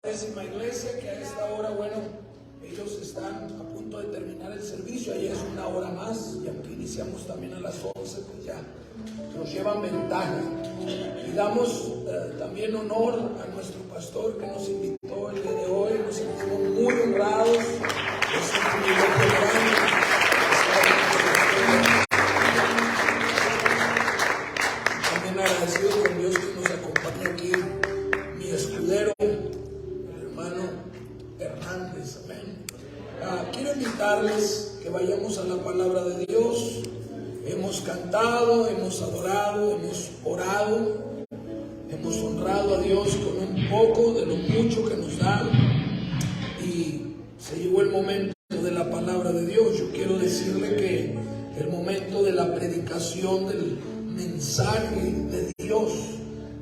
décima iglesia, que a esta hora, bueno, ellos están a punto de terminar el servicio. Ahí es una hora más, y aunque iniciamos también a las 11, pues ya nos llevan ventaja. Y damos también honor a nuestro pastor que nos invitó el día de hoy. Nos sentimos muy honrados. Es un privilegio grande. También agradecido con Dios que nos acompaña aquí mi escudero, el hermano Hernández. Amén. Quiero invitarles que vayamos a la palabra de Dios. Hemos cantado, hemos adorado, hemos orado, hemos honrado a Dios con un poco de lo mucho que nos da, y se llegó el momento de la palabra de Dios. Yo quiero decirle que el momento de la predicación del mensaje de Dios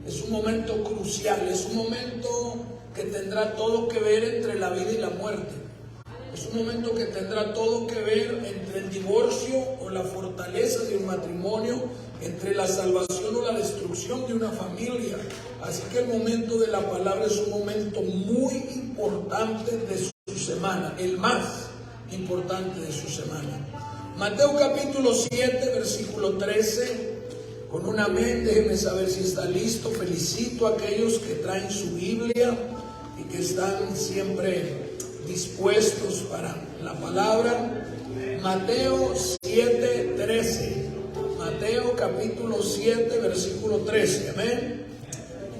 es un momento crucial, es un momento que tendrá todo que ver entre la vida y la muerte. Es un momento que tendrá todo que ver entre el divorcio o la fortaleza de un matrimonio, entre la salvación o la destrucción de una familia. Así que el momento de la palabra es un momento muy importante de su semana, el más importante de su semana. Mateo capítulo 7, versículo 13. Con un amén, déjeme saber si está listo. Felicito a aquellos que traen su Biblia y que están siempre dispuestos para la palabra. Mateo 7, 13. Mateo capítulo 7, versículo 13. Amén.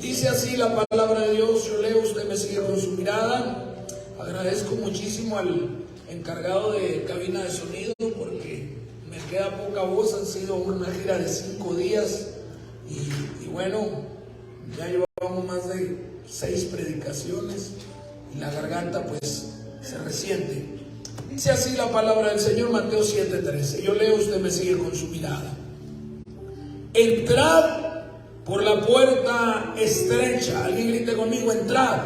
Dice así la palabra de Dios. Yo leo, usted me sigue con su mirada. Agradezco muchísimo al encargado de cabina de sonido porque me queda poca voz. Han sido una gira de 5 días y bueno, ya llevamos más de 6 predicaciones y la garganta pues se resiente. Dice así la palabra del Señor, Mateo 7:13. Yo leo, usted me sigue con su mirada. Entrad por la puerta estrecha. Alguien grite conmigo, entrad.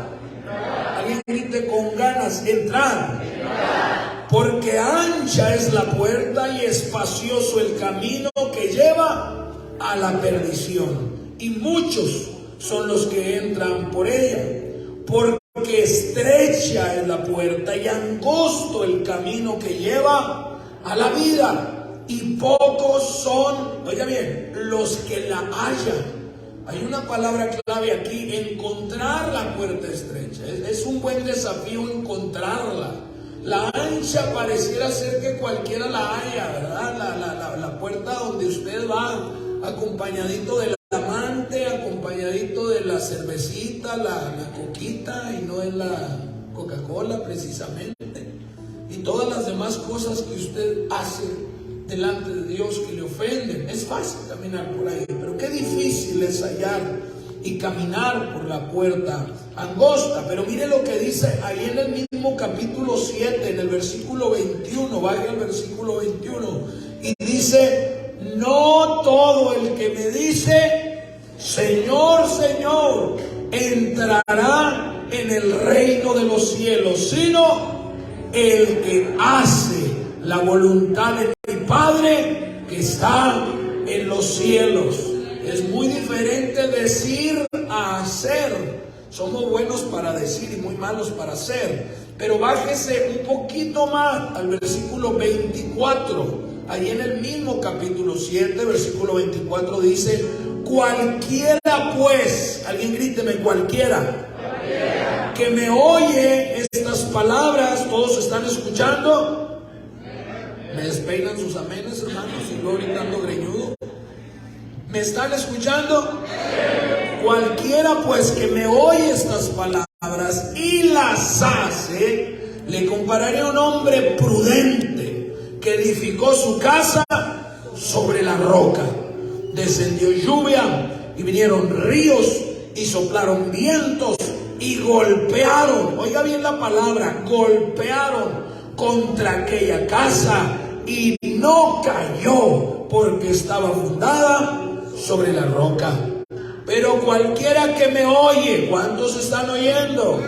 Alguien grite con ganas, entrad. Porque ancha es la puerta y espacioso el camino que lleva a la perdición, y muchos son los que entran por ella. Porque estrecha es la puerta y angosto el camino que lleva a la vida, y pocos son, oiga bien, los que la hallan. Hay una palabra clave aquí: encontrar la puerta estrecha. Es un buen desafío encontrarla. La ancha pareciera ser que cualquiera la haya, ¿verdad? La puerta donde usted va acompañadito del amante, acompañadito de la cervecita, la coquita, y no es la Coca-Cola precisamente, y todas las demás cosas que usted hace delante de Dios que le ofenden. Es fácil caminar por ahí, pero qué difícil es hallar y caminar por la puerta angosta. Pero mire lo que dice ahí en el mismo capítulo 7, en el versículo 21, vaya al versículo 21, y dice: no todo el que me dice Señor, Señor, entrará en el reino de los cielos, sino el que hace la voluntad de mi Padre que está en los cielos. Es muy diferente decir a hacer. Somos buenos para decir y muy malos para hacer. Pero bájese un poquito más al versículo 24. Ahí en el mismo capítulo 7, versículo 24 dice: cualquiera pues, alguien gríteme, cualquiera que me oye estas palabras. ¿Todos están escuchando? ¿Me despeinan sus amenes, hermanos? Y luego gritando greñudo. ¿Me están escuchando? Cualquiera pues que me oye estas palabras y las hace, le compararé a un hombre prudente que edificó su casa sobre la roca. Descendió lluvia y vinieron ríos y soplaron vientos y golpearon, oiga bien la palabra, golpearon contra aquella casa, y no cayó porque estaba fundada sobre la roca. Pero cualquiera que me oye, ¿cuántos están oyendo?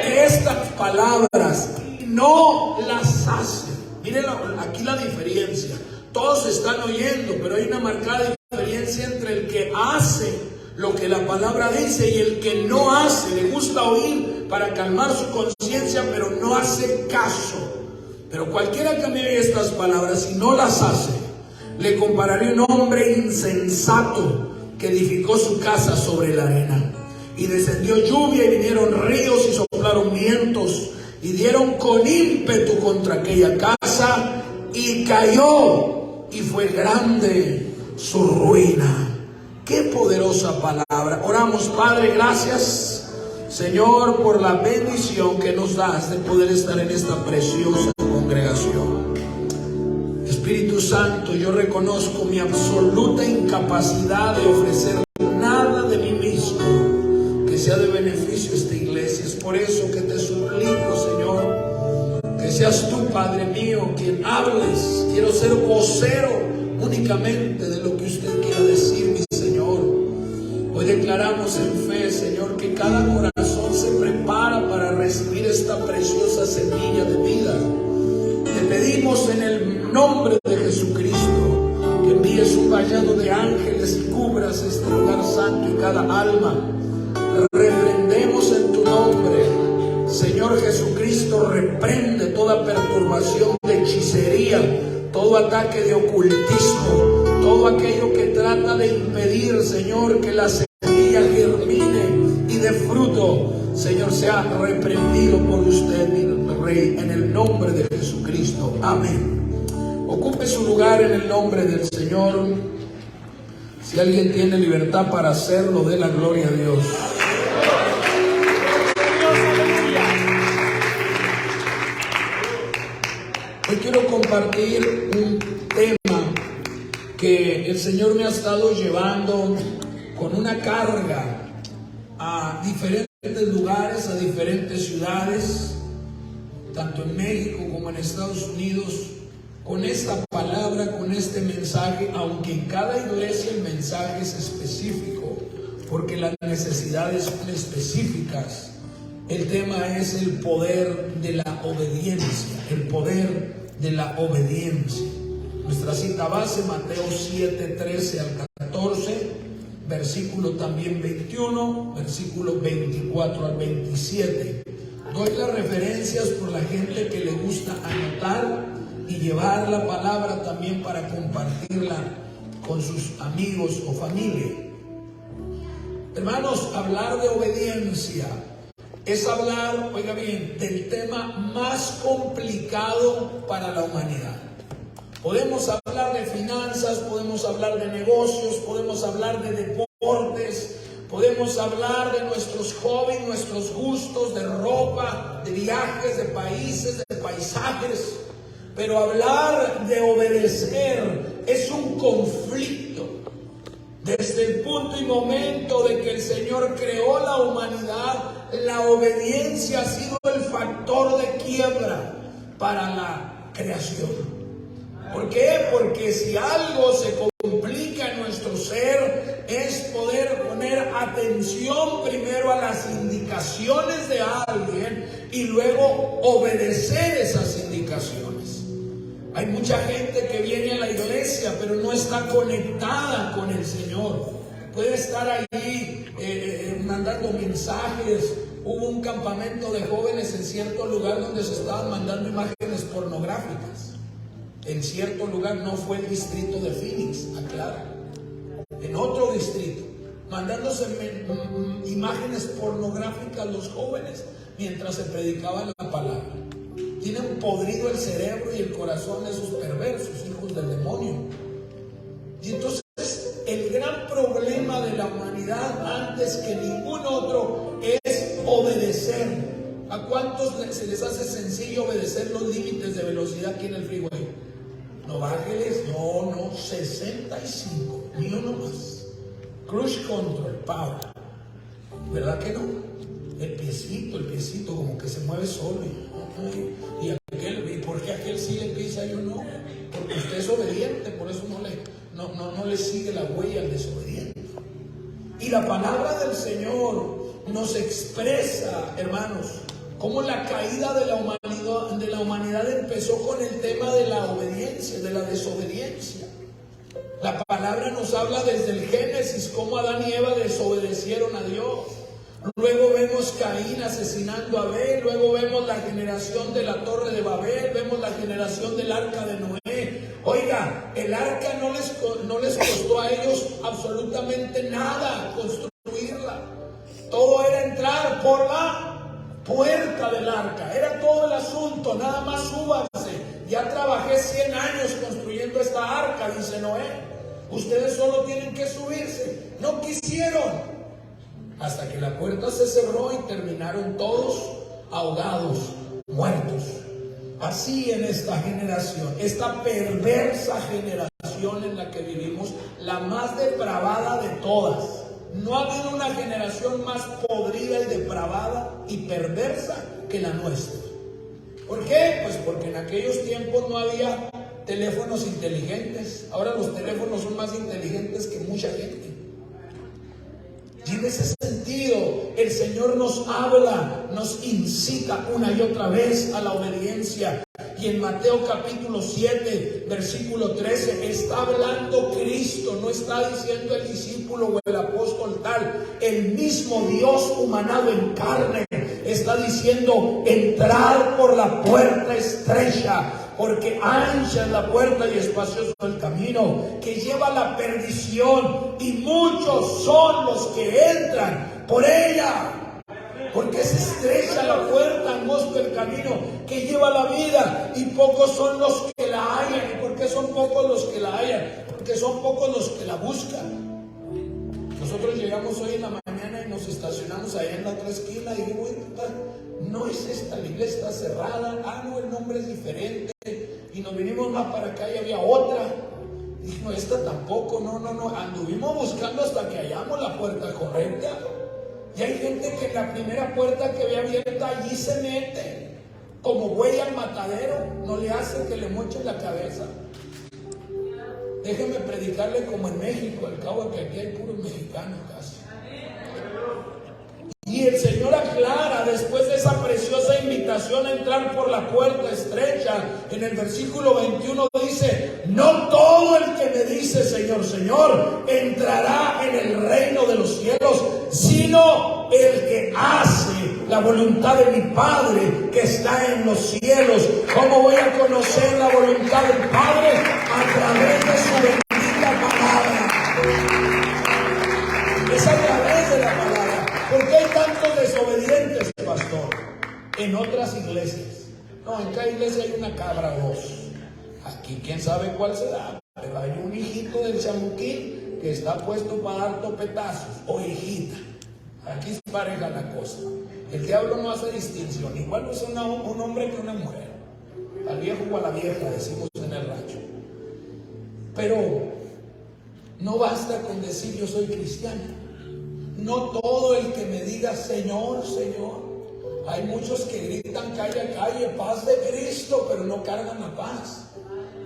Estas palabras no las hace. Miren aquí la diferencia. Todos están oyendo, pero hay una marcada diferencia entre el que hace lo que la palabra dice y el que no hace. Le gusta oír, para calmar su conciencia, pero no hace caso. Pero cualquiera que me oye estas palabras y no las hace, le compararé un hombre insensato que edificó su casa sobre la arena. Y descendió lluvia y vinieron ríos y soplaron vientos y dieron con ímpetu contra aquella casa y cayó y fue grande su ruina. Qué poderosa palabra. Oramos, Padre, gracias, Señor, por la bendición que nos das de poder estar en esta preciosa congregación. Espíritu Santo, yo reconozco mi absoluta incapacidad de ofrecer nada de mí mismo que sea de beneficio a esta iglesia. Es por eso que te suplico, Señor, que seas tú, Padre mío, quien hables. Quiero ser vocero únicamente de lo que usted quiera decir, mi Señor. Hoy declaramos en fe, Señor, que cada corazón se prepara para recibir esta preciosa semilla de vida. Te pedimos en el nombre de Jesucristo que envíes un vallado de ángeles y cubras este lugar santo y cada alma. Reprendemos en tu nombre, Señor Jesucristo, reprende toda perturbación de hechicería, todo ataque de ocultismo, todo aquello que trata de impedir, Señor, que la semilla germine y dé fruto. Señor, sea reprendido por usted, mi Rey, en el nombre de Jesucristo. Amén. Ocupe su lugar en el nombre del Señor. Si alguien tiene libertad para hacerlo, dé la gloria a Dios. Hoy quiero compartir un tema que el Señor me ha estado llevando con una carga a diferentes lugares, a diferentes ciudades, tanto en México como en Estados Unidos, con esta palabra, con este mensaje, aunque en cada iglesia el mensaje es específico, porque las necesidades son específicas. El tema es el poder de la obediencia, el poder de la obediencia. Nuestra cita base, Mateo 7, 13 al 14, versículo también 21, versículo 24 al 27. Doy las referencias por la gente que le gusta anotar y llevar la palabra también para compartirla con sus amigos o familia. Hermanos, hablar de obediencia es hablar, oiga bien, del tema más complicado para la humanidad. Podemos hablar de finanzas, podemos hablar de negocios, podemos hablar de deportes, podemos hablar de nuestros hobbies, nuestros gustos, de ropa, de viajes, de países, de paisajes. Pero hablar de obedecer es un conflicto. Desde el punto y momento de que el Señor creó la humanidad, la obediencia ha sido el factor de quiebra para la creación. ¿Por qué? Porque si algo se complica en nuestro ser es poder poner atención primero a las indicaciones de alguien y luego obedecer esas indicaciones. Hay mucha gente que viene a la iglesia pero no está conectada con el Señor. Puede estar allí mandando mensajes. Hubo un campamento de jóvenes en cierto lugar donde se estaban mandando imágenes pornográficas. En cierto lugar, no fue el distrito de Phoenix, aclaro, en otro distrito, mandándose imágenes pornográficas los jóvenes mientras se predicaba la palabra. Tienen podrido el cerebro y el corazón de esos perversos hijos del demonio. Y entonces el gran problema de la humanidad antes que ningún otro es obedecer. ¿A cuántos se les hace sencillo obedecer los límites de velocidad aquí en el freeway? No, bájeles, no, 65, ni uno más. Cruise control, power. ¿Verdad que no? El piecito como que se mueve solo. ¿Y por qué aquel sí le pisa y yo no? Porque usted es obediente, por eso no le sigue la huella al desobediente. Y la palabra del Señor nos expresa, hermanos, cómo la caída de la humanidad empezó con el tema de la obediencia, de la desobediencia. La palabra nos habla desde el Génesis cómo Adán y Eva desobedecieron a Dios. Luego vemos Caín asesinando a Abel, luego vemos la generación de la torre de Babel, vemos la generación del arca de Noé. Oiga, el arca no les costó a ellos absolutamente nada construirla. Todo era entrar por la puerta del arca, era todo el asunto, nada más súbanse. Ya trabajé 100 años construyendo esta arca, dice Noé. Ustedes solo tienen que subirse. No quisieron. Hasta que la puerta se cerró y terminaron todos ahogados, muertos. Así en esta generación, esta perversa generación en la que vivimos, la más depravada de todas. No ha habido una generación más podrida y depravada y perversa que la nuestra. ¿Por qué? Pues porque en aquellos tiempos no había teléfonos inteligentes. Ahora los teléfonos son más inteligentes que mucha gente. Y en ese sentido, el Señor nos habla, nos incita una y otra vez a la obediencia. Y en Mateo capítulo 7, versículo 13, está hablando Cristo, no está diciendo el discípulo o el apóstol tal. El mismo Dios humanado en carne está diciendo: entrad por la puerta estrecha, porque ancha es la puerta y espacioso el camino que lleva a la perdición, y muchos son los que entran por ella. Porque es estrecha la puerta, angosto el camino que lleva a la vida, y pocos son los que la hallan. ¿Y por qué son pocos los que la hallan? Porque son pocos los que la buscan. Nosotros llegamos hoy en la mañana y nos estacionamos ahí en la otra esquina y digo: no es esta, la iglesia está cerrada. Ah, no, el nombre es diferente. Y nos vinimos más para acá y había otra. Y no, esta tampoco, no. Anduvimos buscando hasta que hallamos la puerta correcta. Y hay gente que en la primera puerta que ve abierta allí se mete, como buey al matadero. No le hace que le moche la cabeza. Déjeme predicarle como en México, al cabo de que aquí hay puros mexicanos casi. Y el Señor aclara, después de esa preciosa invitación a entrar por la puerta estrecha, en el versículo 21 dice: no todo el que me dice Señor, Señor, entrará en el reino de los cielos, sino el que hace la voluntad de mi Padre que está en los cielos. ¿Cómo voy a conocer la voluntad del Padre? A través de su bendita palabra. Es a través de la palabra. ¿Por qué hay tantos desobedientes, pastor? En otras iglesias. No, en cada iglesia hay una cabra o dos. Aquí quién sabe cuál será. Pero hay un hijito del chamuquín que está puesto para dar topetazos. O hijita. Aquí se pareja la cosa. El diablo no hace distinción. Igual no es un hombre que una mujer. Al viejo o a la vieja, decimos en el rancho. Pero no basta con decir yo soy cristiana. No todo el que me diga Señor, Señor. Hay muchos que gritan calle a calle, paz de Cristo, pero no cargan la paz.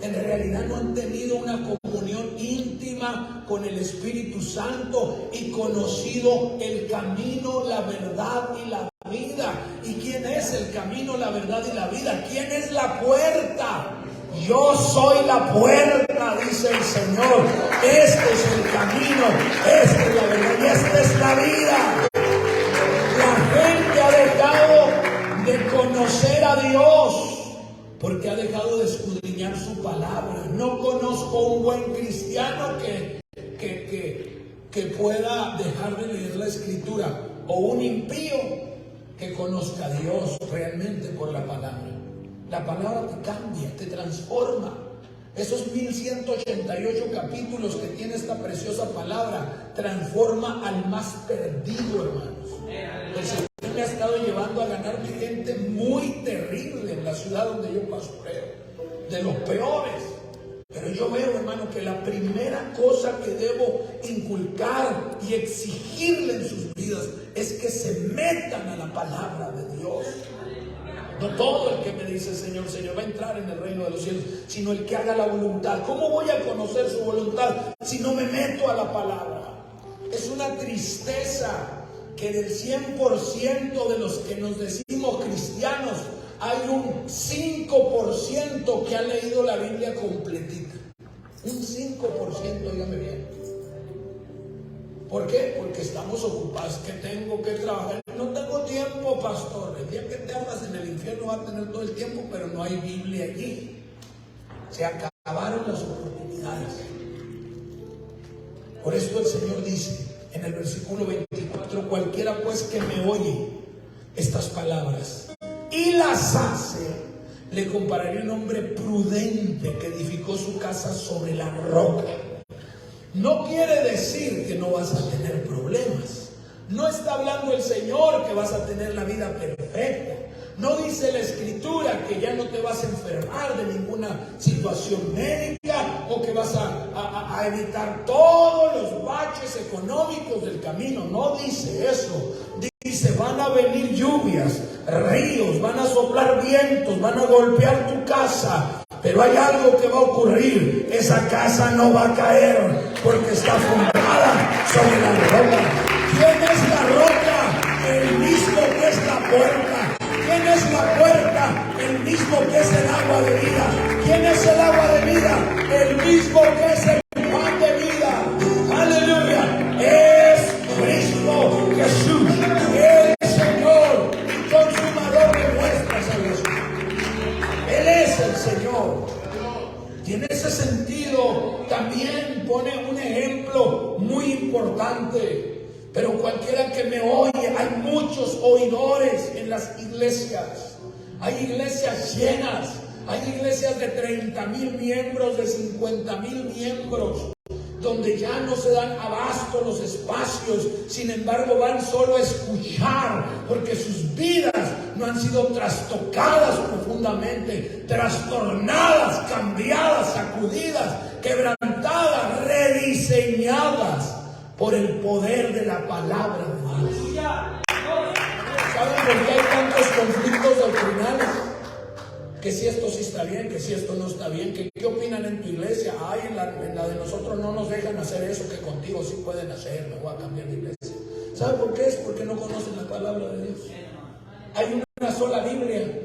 En realidad no han tenido una comunión íntima con el Espíritu Santo y conocido el camino, la verdad y la vida. ¿Y quién es el camino, la verdad y la vida? ¿Quién es la puerta? Yo soy la puerta, dice el Señor. Este es el camino, esta es la verdad y esta es la vida. La gente ha dejado de conocer a Dios porque ha dejado de escudriñar su palabra. No conozco un buen cristiano que pueda dejar de leer la Escritura, o un impío que conozca a Dios realmente por la palabra. La palabra te cambia, te transforma. Esos 1188 capítulos que tiene esta preciosa palabra transforma al más perdido, hermanos. El Señor me ha estado llevando a ganarme gente muy terrible en la ciudad donde yo pastoreo, de los peores. Pero yo veo, hermano, que la primera cosa que debo inculcar y exigirle en sus vidas es que se metan a la palabra de Dios. No todo el que me dice Señor, Señor va a entrar en el reino de los cielos, sino el que haga la voluntad. ¿Cómo voy a conocer su voluntad si no me meto a la palabra? Es una tristeza que del 100% de los que nos decimos cristianos, hay un 5% que ha leído la Biblia completita. Un 5%, dígame bien. ¿Por qué? Porque estamos ocupados, que tengo que trabajar. No tengo tiempo, pastor. El día que te hagas en el infierno va a tener todo el tiempo, pero no hay Biblia allí. Se acabaron las oportunidades. Por esto el Señor dice en el versículo 24: cualquiera pues que me oye estas palabras y las hace, le compararé a un hombre prudente que edificó su casa sobre la roca. No quiere decir que no vas a tener problemas. No está hablando el Señor que vas a tener la vida perfecta. No dice la Escritura que ya no te vas a enfermar de ninguna situación médica o que vas a evitar todos los baches económicos del camino. No dice eso. Dice, van a venir lluvias, ríos, van a soplar vientos, van a golpear tu casa. Pero hay algo que va a ocurrir. Esa casa no va a caer porque está fundada sobre la roca. ¿Quién es la roca? El mismo que es la puerta. ¿Quién es la puerta? El mismo que es el agua de vida. ¿Quién es el agua de vida? El mismo que es el pan de vida. Aleluya. Es Cristo Jesús, el Señor y consumador de nuestra salvación. Él es el Señor. Y en ese sentido también pone un ejemplo muy importante. Pero cualquiera que me oye, hay muchos oidores en las iglesias. Hay iglesias llenas. Hay iglesias de 30,000 miembros, de 50,000 miembros, donde ya no se dan abasto los espacios. Sin embargo, van solo a escuchar, porque sus vidas no han sido trastocadas profundamente, trastornadas, cambiadas, sacudidas, quebrantadas, rediseñadas por el poder de la palabra de Dios. ¿Saben por qué hay tantos conflictos doctrinales? Que si esto sí está bien, que si esto no está bien, que qué opinan en tu iglesia. Ay, en la de nosotros no nos dejan hacer eso, que contigo sí pueden hacer, me voy a cambiar de iglesia. ¿Sabe por qué? Es porque no conocen la palabra de Dios. Hay una sola Biblia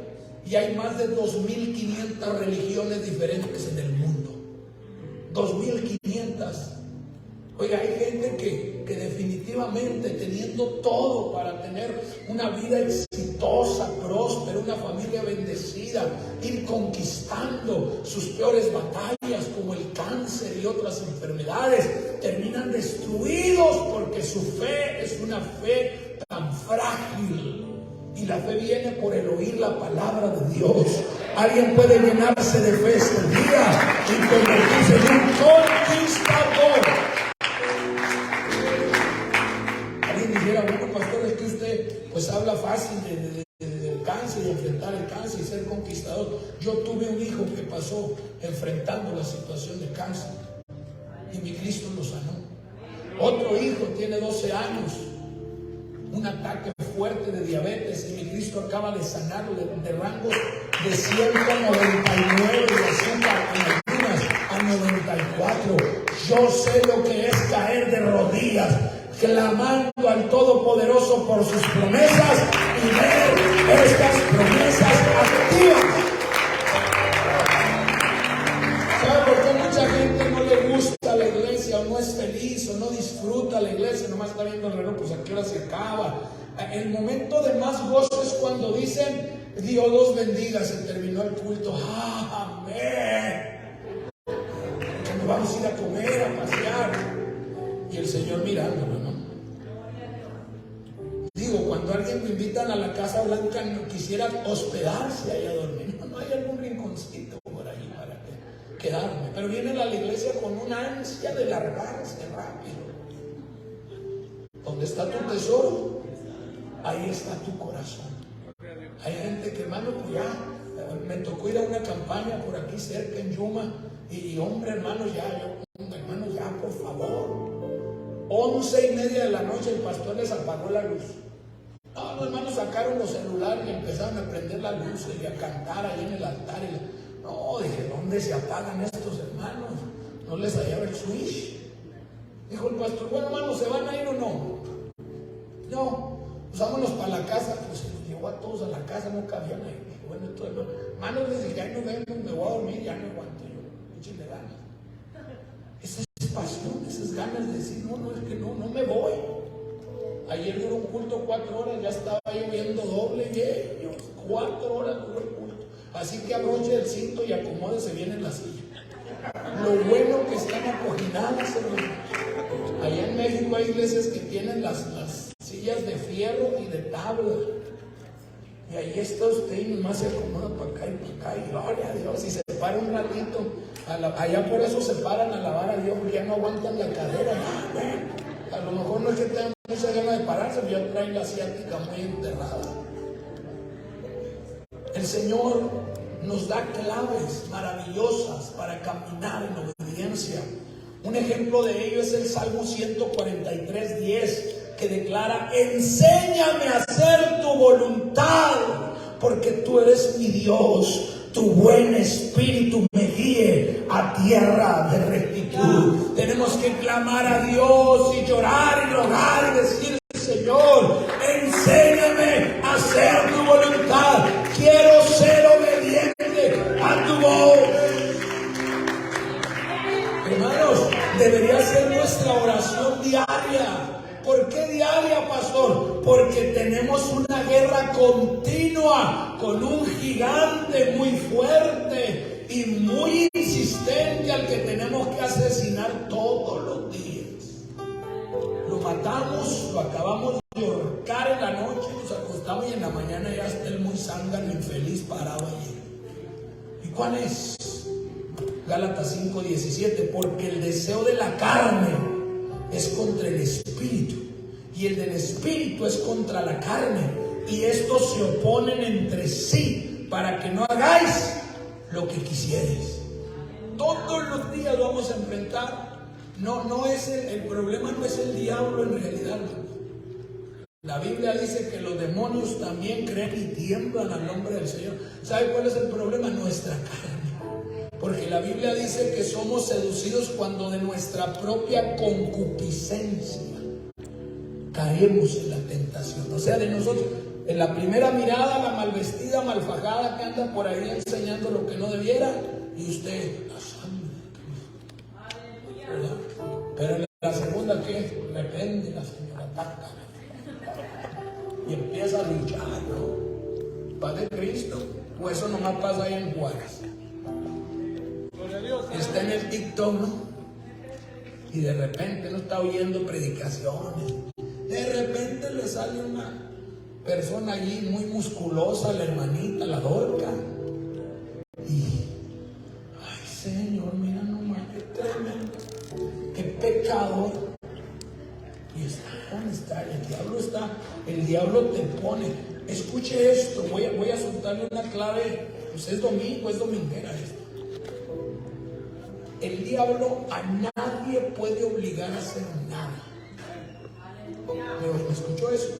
y hay más de 2,500 religiones diferentes en el mundo. 2,500. Oiga, hay gente que definitivamente, teniendo todo para tener una vida exitosa, próspera, una familia bendecida, ir conquistando sus peores batallas como el cáncer y otras enfermedades, terminan destruidos porque su fe es una fe tan frágil. Y la fe viene por el oír la palabra de Dios. Alguien puede llenarse de fe este día y convertirse en un conquistador. Dijera, bueno, pastor, es que usted pues habla fácil del cáncer y enfrentar el cáncer y ser conquistador. Yo tuve un hijo que pasó enfrentando la situación de cáncer y mi Cristo lo sanó. Otro hijo tiene 12 años, un ataque fuerte de diabetes y mi Cristo acaba de sanarlo de rangos de 199 de azúcar en ayunas a 94. Yo sé lo que es caer de rodillas, clamando al Todopoderoso por sus promesas y ver estas promesas activas. ¿Sabe por qué mucha gente no le gusta la iglesia o no es feliz o no disfruta la iglesia? Nomás está viendo el reloj, pues a qué hora se acaba. El momento de más gozo es cuando dicen, Dios los bendiga, se terminó el culto. Amén. Nos vamos a ir a comer, a pasear. Y el Señor mirándolo, ¿no? Digo, cuando alguien me invitan a la Casa Blanca, no quisiera hospedarse ahí a dormir. No hay algún rinconcito por ahí para quedarme. Pero vienen a la iglesia con una ansia de largarse rápido. Donde está tu tesoro, ahí está tu corazón. Hay gente que, hermano, pues ya me tocó ir a una campaña por aquí cerca en Yuma. Y hombre, hermano, ya, por favor. 11:30 de la noche el pastor les apagó la luz. No, los hermanos sacaron los celulares y empezaron a prender la luz y a cantar ahí en el altar. No, dije, ¿dónde se apagan estos hermanos? No les hallaba el switch. Dijo el pastor, bueno, hermanos, ¿se van a ir o no? No, pues vámonos para la casa. Pues se los llevó a todos a la casa, no cabían ahí. Dije, bueno, entonces, hermanos, les dije, ahí nos vemos, me voy a dormir, ya no aguanto yo. Échenle ganas. Esa es pasión, esas ganas de decir, no, es que no me voy. Ayer duró un culto 4 horas, ya estaba lloviendo doble, 4 horas duró el culto. Así que abroche el cinto y acomódese bien en la silla. Lo bueno que están acoginadas, hermano. Allá en México hay iglesias que tienen las sillas de fierro y de tabla. Y ahí está usted y nomás se acomoda para acá y para acá. Y gloria a Dios. Y se para un ratito. Allá por eso se paran a alabar a Dios, porque ya no aguantan la cadera. A lo mejor no es que tengan mucha ganas de pararse, pero ya traen la asiática muy enterrada. El Señor nos da claves maravillosas para caminar en obediencia. Un ejemplo de ello es el Salmo 143:10, que declara: enséñame a hacer tu voluntad, porque tú eres mi Dios. Tu buen espíritu me guíe a tierra de rectitud. Tenemos que clamar a Dios y llorar y rogar y decir: Señor, enséñame a hacer tu voluntad. Quiero ser obediente a tu voz. Hermanos, debería ser nuestra oración diaria. ¿Por qué diaria, pastor? Porque tenemos una guerra continua con un gigante muy fuerte y muy insistente al que tenemos que asesinar todos los días. Lo matamos, lo acabamos de ahorcar en la noche, nos acostamos y en la mañana ya está el muy zángano infeliz parado allí. ¿Y cuál es? Gálatas 5:17, porque el deseo de la carne es contra el espíritu y el del espíritu es contra la carne, y estos se oponen entre sí para que no hagáis lo que quisierais. Todos los días lo vamos a enfrentar. No es el problema no es el diablo en realidad, hermano. La Biblia dice que los demonios también creen y tiemblan al nombre del Señor. ¿Sabe cuál es el problema? Nuestra carne. Porque la Biblia dice que somos seducidos cuando de nuestra propia concupiscencia caemos en la tentación. O sea, de nosotros, en la primera mirada, la malvestida, malfajada que anda por ahí enseñando lo que no debiera, y usted, la sangre de Cristo, ¿verdad? Pero en la segunda, ¿qué? Repente la señora ataca y empieza a luchar, ¿no? Paz de Cristo. O eso nomás pasa ahí en Juárez. Está en el TikTok, ¿no? Y de repente no está oyendo predicaciones. De repente le sale una persona allí muy musculosa, la hermanita, la Dorca. Y, ay Señor, mira nomás, qué tremendo, qué pecador. Y está, ¿dónde está? El diablo te pone. Escuche esto, voy a soltarle una clave. Pues es domingo, es dominguera esto. El diablo a nadie puede obligar a hacer nada. ¿Me escuchó eso?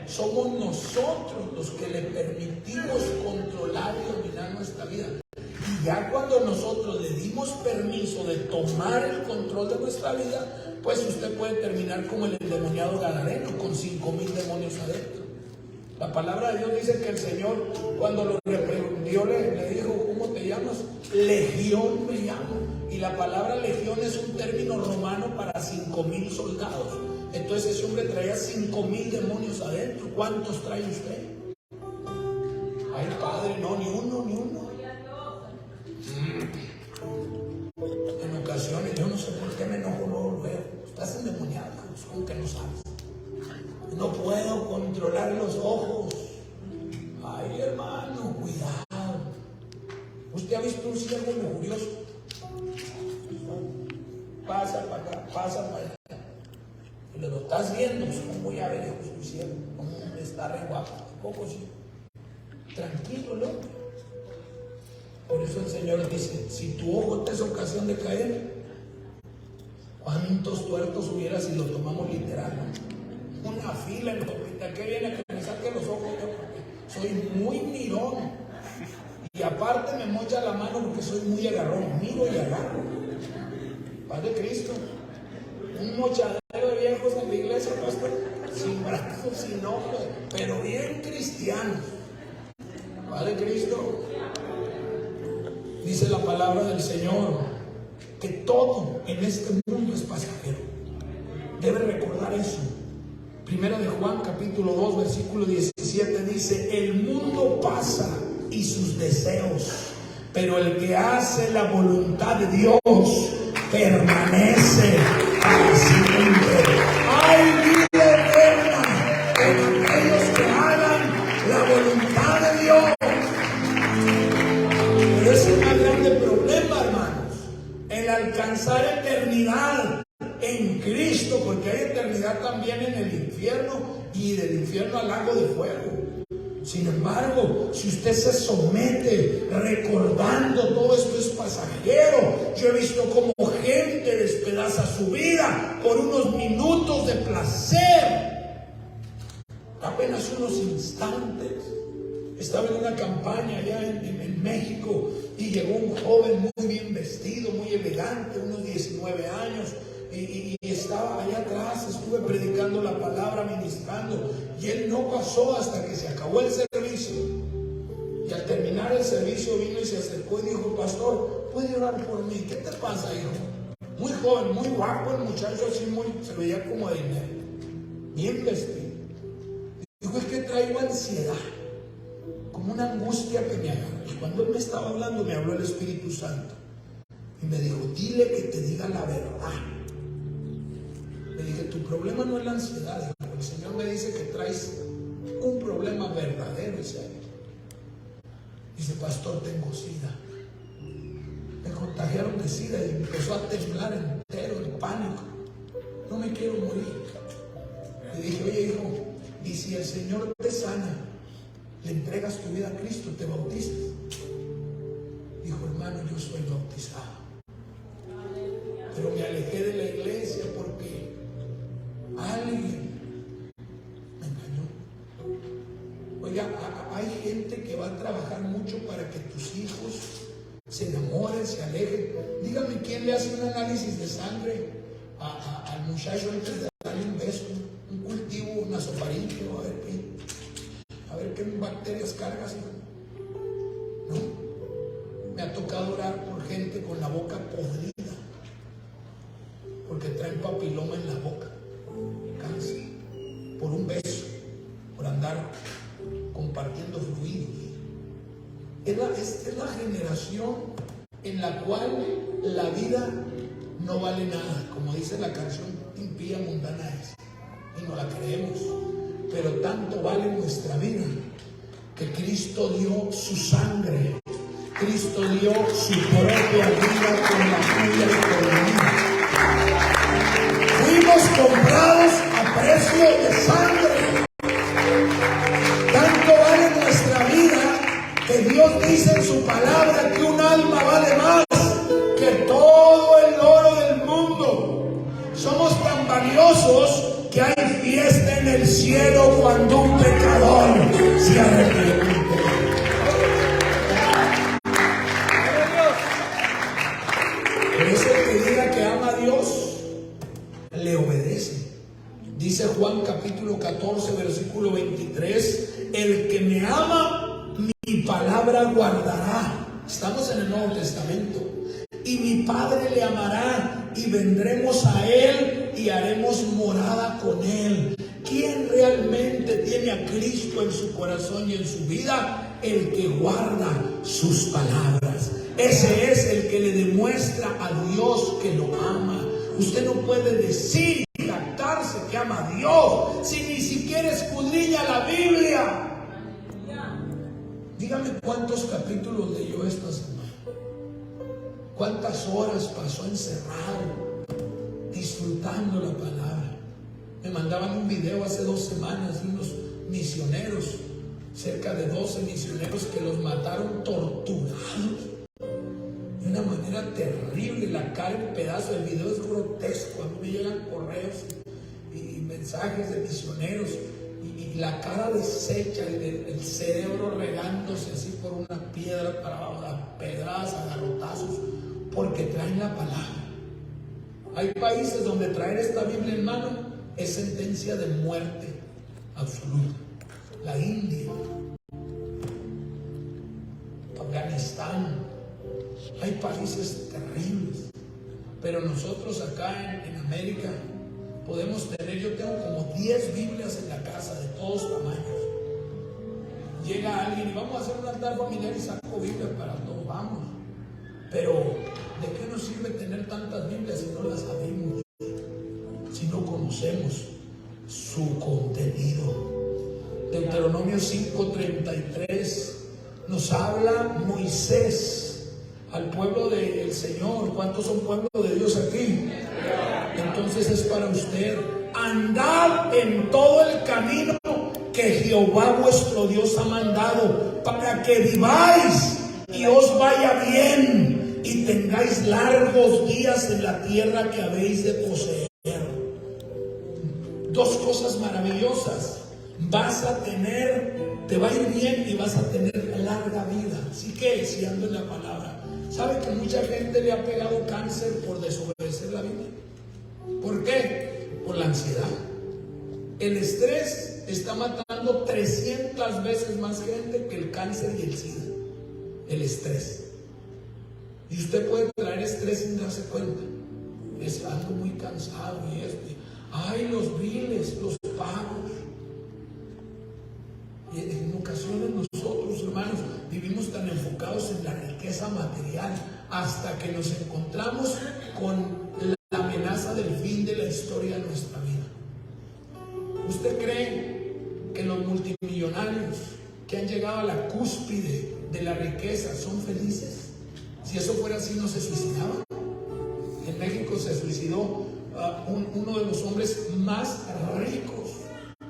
Somos nosotros los que le permitimos controlar y dominar nuestra vida. Y ya cuando nosotros le dimos permiso de tomar el control de nuestra vida, pues usted puede terminar como el endemoniado gadareno, con 5,000 demonios adentro. La palabra de Dios dice que el Señor, cuando lo reprendió, le dijo: ¿cómo te llamas? Legión me llamo. Y la palabra legión es un término romano para 5,000 soldados. Entonces ese hombre traía 5,000 demonios adentro. ¿Cuántos trae usted? Ay, Padre, no, ni uno. En ocasiones, yo no sé por qué me enojo luego. Estás endemoniado, ¿cómo que no sabes? No puedo controlar los ojos. Ay, hermano, cuidado. ¿Usted ha visto un siervo lujurioso? Pasa para acá, pasa para allá. Y lo estás viendo, pues, ¿cómo voy a ver a tu siervo? ¿Cómo está re guapo? Poco sí. Tranquilo, ¿no? Por eso el Señor dice: si tu ojo te es ocasión de caer, ¿cuántos tuertos hubieras si lo tomamos literal, ¿no? Una fila en la que viene que me saque los ojos yo, porque soy muy mirón. Y aparte me mocha la mano porque soy muy agarrón. Miro y agarro. Paz de Cristo. Un mochadero de viejos en la iglesia, pastor, sin brazos, sin ojos, pero bien cristianos. Paz de Cristo. Dice la palabra del Señor que todo en este mundo es pasajero. Debe recordar eso. Primera de Juan capítulo 2 versículo 17 dice: el mundo pasa y sus deseos, pero el que hace la voluntad de Dios permanece para siempre. Hay vida eterna en aquellos que hagan la voluntad de Dios. Pero es un más grande problema, hermanos, el alcanzar eternidad en Cristo, porque hay eternidad también en el infierno, y del infierno al lago de fuego. Sin embargo, si usted se somete recordando todo esto es pasajero, yo he visto cómo gente despedaza su vida por unos minutos de placer, apenas unos instantes. Estaba en una campaña allá en México y llegó un joven muy bien vestido, muy elegante, unos 19 años. Y estaba allá atrás, estuve predicando la palabra, ministrando, y él no pasó hasta que se acabó el servicio. Y al terminar el servicio vino y se acercó y dijo: pastor, ¿puede orar por mí? ¿Qué te pasa, hijo? Muy joven, muy guapo el muchacho, así se veía como de dinero, bien vestido. Dijo: es que traigo ansiedad, como una angustia que me agarra. Y cuando él me estaba hablando, me habló el Espíritu Santo y me dijo: dile que te diga la verdad. Le dije: tu problema no es la ansiedad, hijo. El Señor me dice que traes un problema verdadero y serio. Dice: pastor, tengo SIDA. Me contagiaron de SIDA y empezó a temblar entero, en pánico. No me quiero morir. Le dije: oye, hijo, y si el Señor te sana, le entregas tu vida a Cristo, te bautizas. Dijo: hermano, yo soy bautizado, pero me alejé de la iglesia porque alguien me engañó. Oiga, hay gente que va a trabajar mucho para que tus hijos se enamoren, se alejen. Dígame, ¿quién le hace un análisis de sangre al muchacho antes de darle un beso, un cultivo, una soparilla, a ver qué bacterias cargas? No. Me ha tocado orar por gente con la boca podrida, porque traen papiloma en la boca, cáncer, por un beso, por andar compartiendo fluidos. Esta es la generación en la cual la vida no vale nada, como dice la canción: impía, mundana es, y no la creemos. Pero tanto vale nuestra vida que Cristo dio su sangre, Cristo dio su propia vida con la tuya y por la mía. Fuimos comprados a precio de sangre. Tanto vale nuestra vida que Dios dice en su palabra que un alma vale más que todo el oro del mundo. Somos tan valiosos que hay fiesta en el cielo cuando un pecador se arrepiente. Por eso el que diga que ama a Dios le obedece. Dice Juan capítulo 14 versículo 23: el que me ama, mi palabra guardará. Estamos en el Nuevo Testamento. Y mi Padre le amará, y vendremos a Él y haremos morada con Él. ¿Quién realmente tiene a Cristo en su corazón y en su vida? El que guarda sus palabras. Ese es el que le demuestra a Dios que lo ama. Usted no puede decir y jactarse que ama a Dios si ni siquiera escudriña la Biblia. Dígame cuántos capítulos leyó esta semana. ¿Cuántas horas pasó encerrado, disfrutando la palabra? Me mandaban un video hace 2 semanas de unos misioneros, cerca de 12 misioneros que los mataron torturados de una manera terrible, la cara en pedazos. El video es grotesco. A mí me llegan correos y mensajes de misioneros y la cara deshecha, el cerebro regándose así por una piedra para abajo, a pedradas, a garrotazos, porque traen la palabra. Hay países donde traer esta Biblia en mano es sentencia de muerte absoluta. La India, Afganistán, hay países terribles. Pero nosotros acá en América podemos tener, yo tengo como 10 Biblias en la casa de todos tamaños. Llega alguien y vamos a hacer un altar familiar y saco Biblias para todos, vamos. Pero ¿de qué nos sirve tener tantas Biblias si no las sabemos? Si no conocemos su contenido. Deuteronomio 5:33 nos habla Moisés al pueblo del Señor. ¿Cuántos son pueblo de Dios aquí? Entonces es para usted: andad en todo el camino que Jehová vuestro Dios ha mandado, para que viváis y os vaya bien y tengáis largos días en la tierra que habéis de poseer. Dos cosas maravillosas: vas a tener, te va a ir bien y vas a tener larga vida. Así que si ando en la palabra, ¿sabe que mucha gente le ha pegado cáncer por desobedecer la Biblia? ¿Por qué? Por la ansiedad. El estrés está matando 300 veces más gente que el cáncer y el SIDA. El estrés. Y usted puede traer estrés sin darse cuenta. Es algo muy cansado y esto. Ay, los biles, los pagos. Y en ocasiones nosotros, hermanos, vivimos tan enfocados en la riqueza material hasta que nos encontramos con la amenaza del fin de la historia de nuestra vida. ¿Usted cree que los multimillonarios que han llegado a la cúspide de la riqueza son felices? Si eso fuera así, no se suicidaban. En México se suicidó uno de los hombres más ricos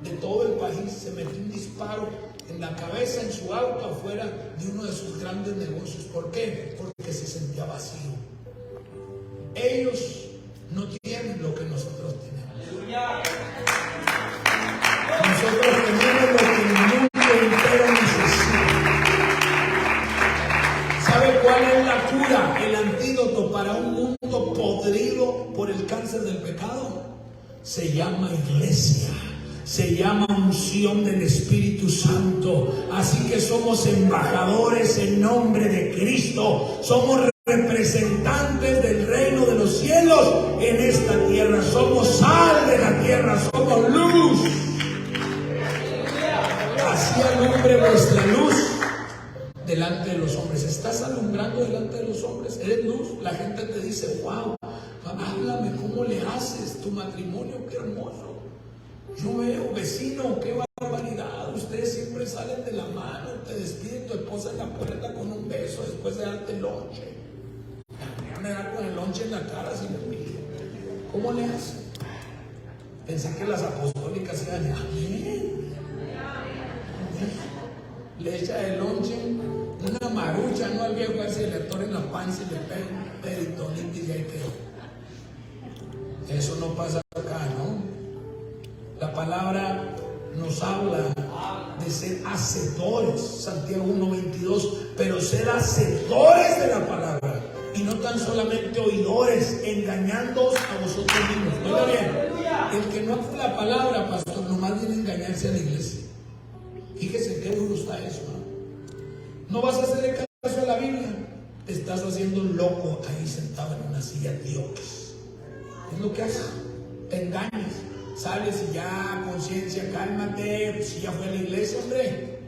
de todo el país. Se metió un disparo en la cabeza, en su auto, afuera de uno de sus grandes negocios. ¿Por qué? Porque se sentía vacío. Ellos no tienen lo que nosotros tenemos. Nosotros tenemos lo que el mundo entero necesita. ¿Sabe cuál es la cura, el antídoto para un mundo podrido por el cáncer del pecado? Se llama iglesia. Se llama unción del Espíritu Santo. Así que somos embajadores en nombre de Cristo. Somos representantes del reino de los cielos en esta tierra. Somos sal de la tierra. Somos luz. Así alumbre vuestra luz delante de los hombres. ¿Estás alumbrando delante de los hombres? ¿Eres luz? La gente te dice: wow, háblame, ¿cómo le haces tu matrimonio? Qué hermoso. Yo veo, vecino, qué barbaridad. Ustedes siempre salen de la mano. Te despide tu esposa en la puerta con un beso después de darte el lonche. Me da con el lonche en la cara sin el mío. ¿Cómo le hacen? Pensé que las apostólicas iban a le echa el lonche, una marucha, no al viejo, a ver si le atoren la panza y le pega un peritonitis y ahí quedó. Eso no pasa acá, ¿no? La palabra nos habla de ser hacedores, Santiago 1:22, pero ser hacedores de la palabra y no tan solamente oidores, engañándoos a vosotros mismos. Oiga bien, el que no hace la palabra, pastor, nomás viene a engañarse a la iglesia. Fíjese qué duro está eso, ¿no? No vas a hacerle caso a la Biblia, te estás haciendo loco ahí sentado en una silla de Dios. Es lo que haces, te engañas. Sales y ya, conciencia, cálmate, si ya fue a la iglesia, hombre.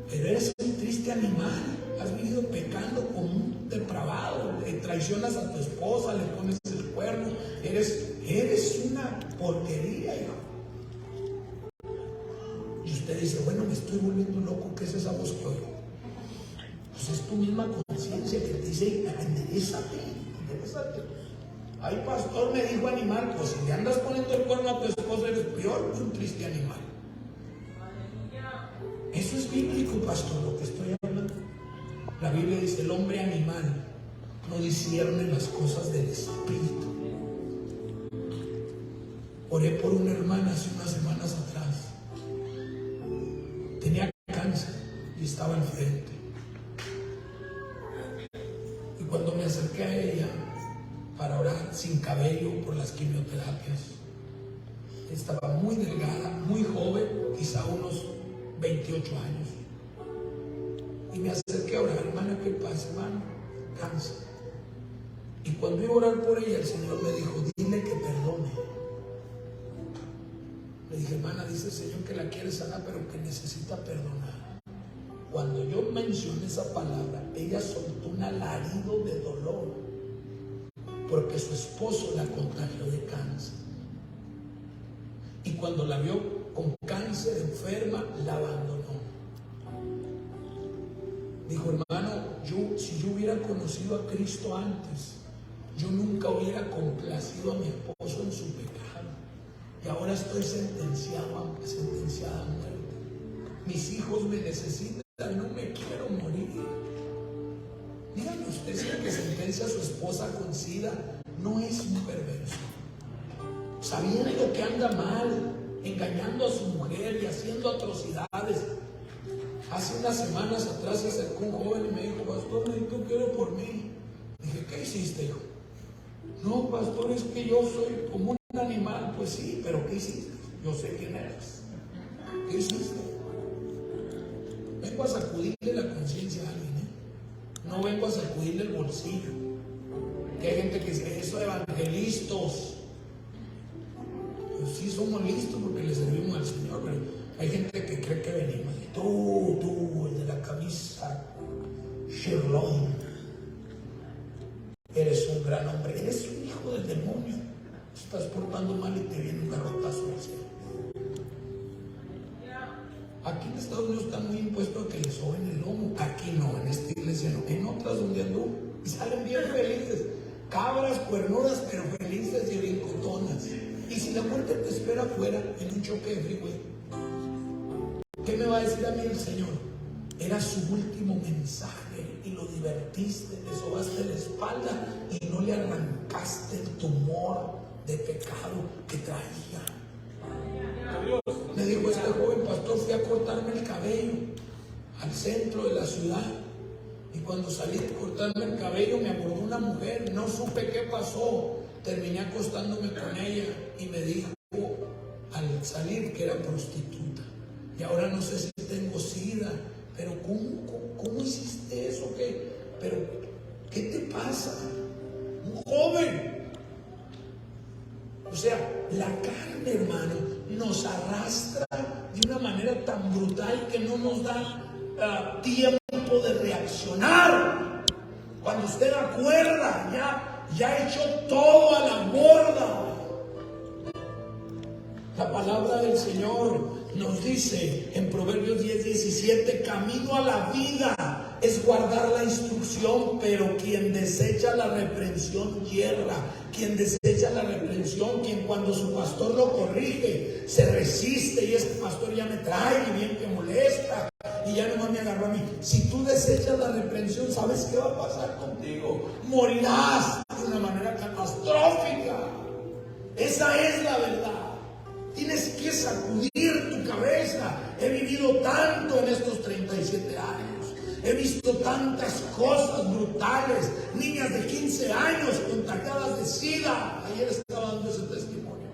Pero eres un triste animal, has vivido pecando como un depravado, le traicionas a tu esposa, le pones el cuerno, eres una porquería, hijo. Y usted dice: bueno, me estoy volviendo loco, ¿qué es esa voz que oigo? Pues es tu misma conciencia que te dice: enderezate. Ay, pastor, me dijo animal. Pues si le andas poniendo el cuerno a tu esposa, eres peor que un triste animal. Eso es bíblico, pastor, lo que estoy hablando. La Biblia dice: el hombre animal no discierne las cosas del espíritu. Oré por una hermana hace unas semanas atrás. Tenía cáncer y estaba enfrente. Y cuando me acerqué a ella para orar, sin cabello por las quimioterapias, estaba muy delgada, muy joven, quizá unos 28 años. Y me acerqué a orar: hermana, ¿qué pasa, hermano? Cáncer. Y cuando iba a orar por ella, el Señor me dijo, dile que perdone. Le dije, hermana, dice el Señor que la quiere sanar, pero que necesita perdonar. Cuando yo mencioné esa palabra, ella soltó un alarido de dolor, porque su esposo la contagió de cáncer. Y cuando la vio con cáncer, enferma, la abandonó. Dijo, hermano, si yo hubiera conocido a Cristo antes, yo nunca hubiera complacido a mi esposo en su pecado. Y ahora estoy sentenciada a muerte. Mis hijos me necesitan, no me quiero morir. Dígame usted, si el que sentencia a su esposa con SIDA no es un perverso, sabiendo que anda mal, engañando a su mujer y haciendo atrocidades. Hace unas semanas atrás se acercó un joven y me dijo, pastor, necesito que ore por mí. Dije, ¿qué hiciste, hijo? No, pastor, es que yo soy como un animal. Pues sí, pero ¿qué hiciste? Yo sé quién eres. ¿Qué hiciste? Vengo a sacudirle la conciencia a alguien, No vengo a sacudirle el bolsillo. Que hay gente que dice, eso evangelistas. Pues sí, somos listos porque le servimos al Señor, pero hay gente que cree que venimos. Tú, el de la camisa Sherlock, eres un gran hombre, eres un hijo del demonio. Estás portando mal y te viene un garrotazo al cielo. Aquí en Estados Unidos está muy impuesto a que les soben el lomo. Aquí no, en esta iglesia no. En otras donde anduvo y salen bien felices. Cabras, cuernudas, pero felices y brincotonas. Y si la muerte te espera afuera en un choque de freeway, ¿qué me va a decir a mí el Señor? Era su último mensaje y lo divertiste, le sobaste la espalda y no le arrancaste el tumor de pecado que traía. Me dijo este joven pastor, fui a cortarme el cabello al centro de la ciudad. Y cuando salí de cortarme el cabello me abordó una mujer, no supe qué pasó, terminé acostándome con ella y me dijo al salir que era prostituta. Y ahora no sé si tengo SIDA, pero ¿cómo hiciste eso? ¿Qué te pasa? Un joven. O sea, la carne, hermano, nos arrastra de una manera tan brutal que no nos da tiempo de reaccionar. Cuando usted acuerda, ya echó todo a la borda. La palabra del Señor nos dice en Proverbios 10:17, camino a la vida es guardar la instrucción, pero quien desecha la reprensión yerra. Quien desecha la reprensión, quien cuando su pastor lo corrige, se resiste y este pastor ya me trae y bien que molesta y ya nomás me agarró a mí. Si tú desechas la reprensión, ¿sabes qué va a pasar contigo? Morirás de una manera catastrófica. Esa es la verdad. Tienes que sacudir tu cabeza. He vivido tanto en estos 37 años. He visto tantas cosas brutales. Niñas de 15 años contagiadas de SIDA. Ayer estaba dando ese testimonio.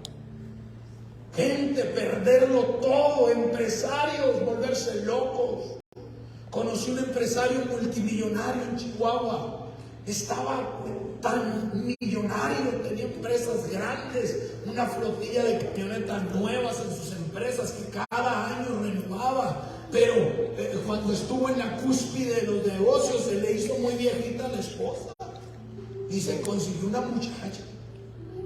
Gente perderlo todo. Empresarios volverse locos. Conocí un empresario multimillonario en Chihuahua. Estaba tan millonario, tenía empresas grandes, una flotilla de camionetas nuevas en sus empresas que cada año renovaba. Pero cuando estuvo en la cúspide de los negocios, se le hizo muy viejita la esposa y se consiguió una muchacha.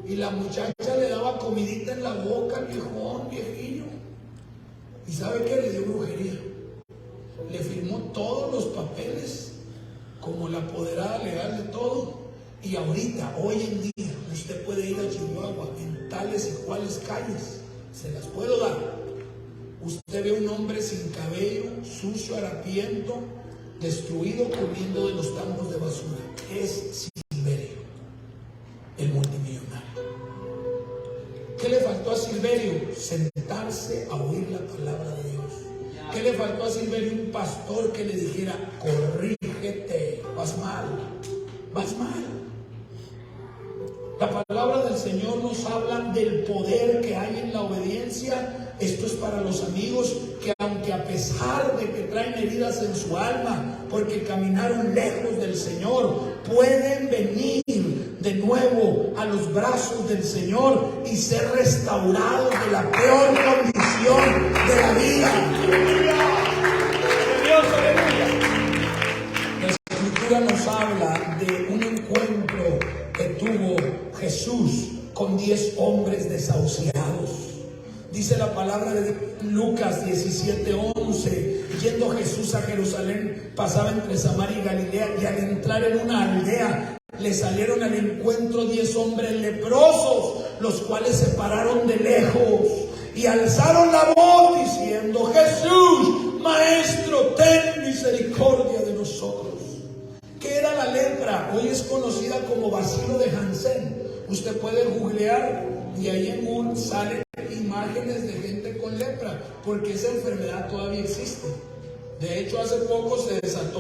Y la muchacha le daba comidita en la boca al viejillo. ¿Y sabe qué? Le dio brujería. Le firmó todos los papeles como la apoderada legal de todo. Y ahorita, hoy en día, usted puede ir a Chihuahua en tales y cuales calles, se las puedo dar. Usted ve un hombre sin cabello, sucio, harapiento, destruido, comiendo de los tambos de basura. Es Silverio, el multimillonario. ¿Qué le faltó a Silverio? Sentarse a oír la palabra de Dios. ¿Qué le faltó a Silverio? Un pastor que le dijera, corrígete, vas mal, vas mal. La palabra del Señor nos habla del poder que hay en la obediencia. Esto es para los amigos que aunque a pesar de que traen heridas en su alma, porque caminaron lejos del Señor, pueden venir de nuevo a los brazos del Señor y ser restaurados de la peor condición de la vida. La Escritura nos habla de un encuentro que tuvo Jesús con 10 hombres desahuciados. Dice la palabra de Lucas 17:11, yendo Jesús a Jerusalén, pasaba entre Samaria y Galilea, y al entrar en una aldea, le salieron al encuentro 10 hombres leprosos, los cuales se pararon de lejos y alzaron la voz diciendo: Jesús, Maestro, ten misericordia de nosotros. ¿Qué era la lepra? Hoy es conocida como bacilo de Hansen. Usted puede googlear y ahí en Google salen imágenes de gente con lepra, porque esa enfermedad todavía existe. De hecho, hace poco se desató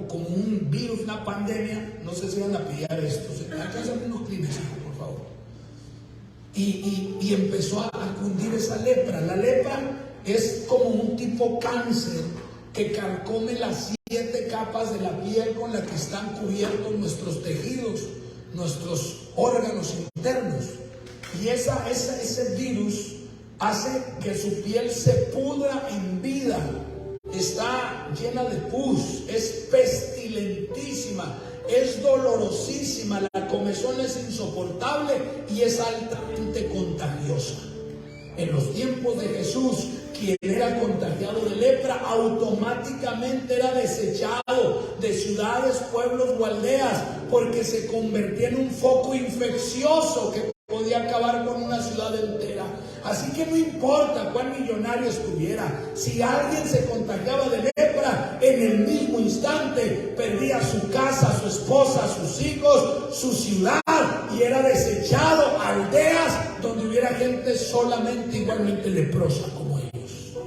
como un virus, una pandemia. No sé si van a pillar esto. Alcanzan unos clínicos, por favor. Y empezó a cundir esa lepra. La lepra es como un tipo cáncer que carcome las 7 capas de la piel con la que están cubiertos nuestros tejidos, nuestros órganos internos. Y ese virus hace que su piel se pudra en vida. Está llena de pus, es pestilentísima, es dolorosísima, la comezón es insoportable y es altamente contagiosa. En los tiempos de Jesús, quien era contagiado de lepra automáticamente era desechado de ciudades, pueblos o aldeas, porque se convertía en un foco infeccioso que podía acabar con una ciudad entera. Así que no importa cuál millonario estuviera, si alguien se contagiaba de lepra, en el mismo instante perdía su casa, su esposa, sus hijos, su ciudad, y era desechado a aldeas donde hubiera gente solamente igualmente leprosa como ellos.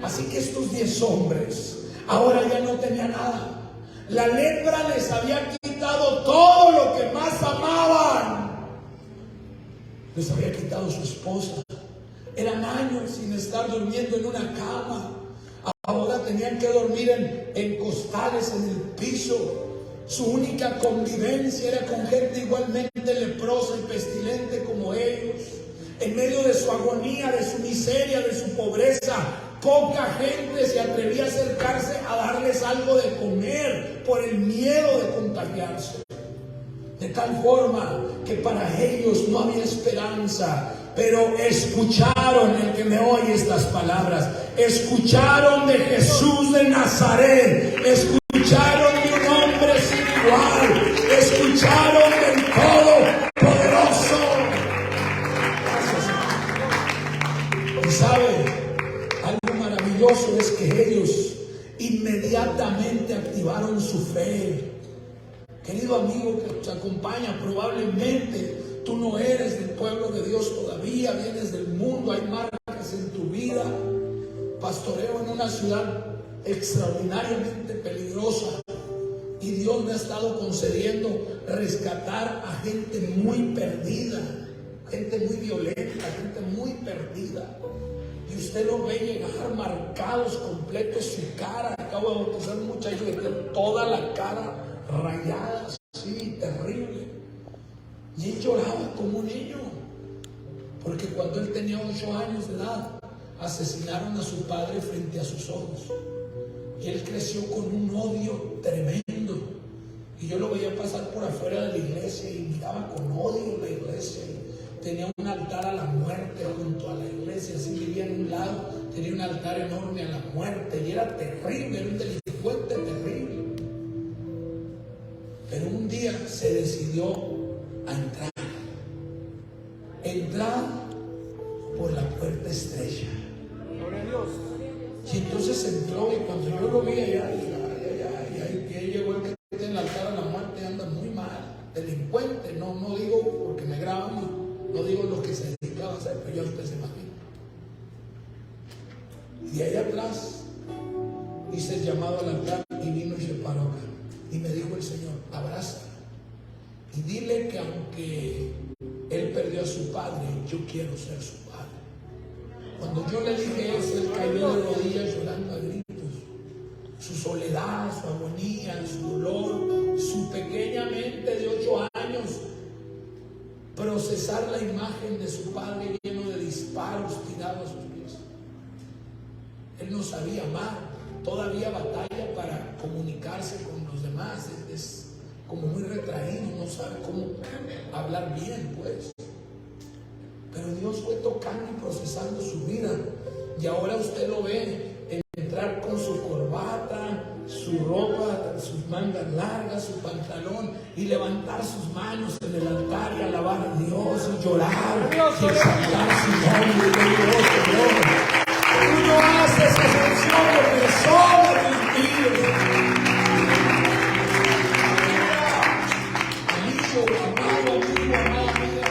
Así que estos 10 hombres ahora ya no tenían nada. La lepra les había quitado todo lo que más amaban. Les había quitado su esposa. Eran años sin estar durmiendo en una cama. Ahora tenían que dormir en costales, en el piso. Su única convivencia era con gente igualmente leprosa y pestilente como ellos. En medio de su agonía, de su miseria, de su pobreza, poca gente se atrevía a acercarse a darles algo de comer por el miedo de contagiarse. De tal forma que para ellos no había esperanza, pero escucharon, el que me oye estas palabras, escucharon de Jesús de Nazaret, escucharon de un hombre sin igual, escucharon del Todopoderoso. Y sabe, algo maravilloso es que ellos inmediatamente activaron su fe. Querido amigo que nos acompaña, probablemente tú no eres del pueblo de Dios todavía, vienes del mundo, hay marcas en tu vida. Pastoreo en una ciudad extraordinariamente peligrosa y Dios me ha estado concediendo rescatar a gente muy perdida, gente muy violenta, gente muy perdida. Y usted lo ve llegar marcados completos su cara. Acabo de bautizar un muchacho que tiene toda la cara rayada, así, terrible. Y él lloraba como un niño, porque cuando él tenía 8 años de edad, asesinaron a su padre frente a sus ojos. Y él creció con un odio tremendo. Y yo lo veía pasar por afuera de la iglesia y miraba con odio la iglesia. Y tenía un altar a la muerte junto a la iglesia, así vivía en un lado, tenía un altar enorme a la muerte. Y era terrible, era un delincuente terrible. Pero un día se decidió a entrar por la puerta estrecha. Y entonces entró, y cuando yo lo vi allá, y ahí llegó el que tiene el altar a la muerte, anda muy mal, delincuente, no digo porque me graban, no digo lo que se dedicaba a hacer, pero ya usted se imagina. Y allá atrás hice el llamado al altar y vino y se paró acá. Y me dijo el Señor: abrázala y dile que aunque él perdió a su padre, yo quiero ser su padre. Cuando yo le dije eso, él cayó de rodillas llorando a gritos. Su soledad, su agonía, su dolor su pequeña mente de 8 años procesar la imagen de su padre lleno de disparos tirado a sus pies. Él no sabía amar, todavía batalla para comunicarse con los demás, es como muy retraído, no sabe cómo hablar bien, pues. Pero Dios fue tocando y procesando su vida, y ahora usted lo ve entrar con su corbata, su ropa, sus mangas largas, su pantalón, y levantar sus manos en el altar y alabar a Dios y llorar y exaltar su nombre de Dios, Señor. Tú no haces excepción de personas, Dios mío. Amigo, amado amigo, amada amiga,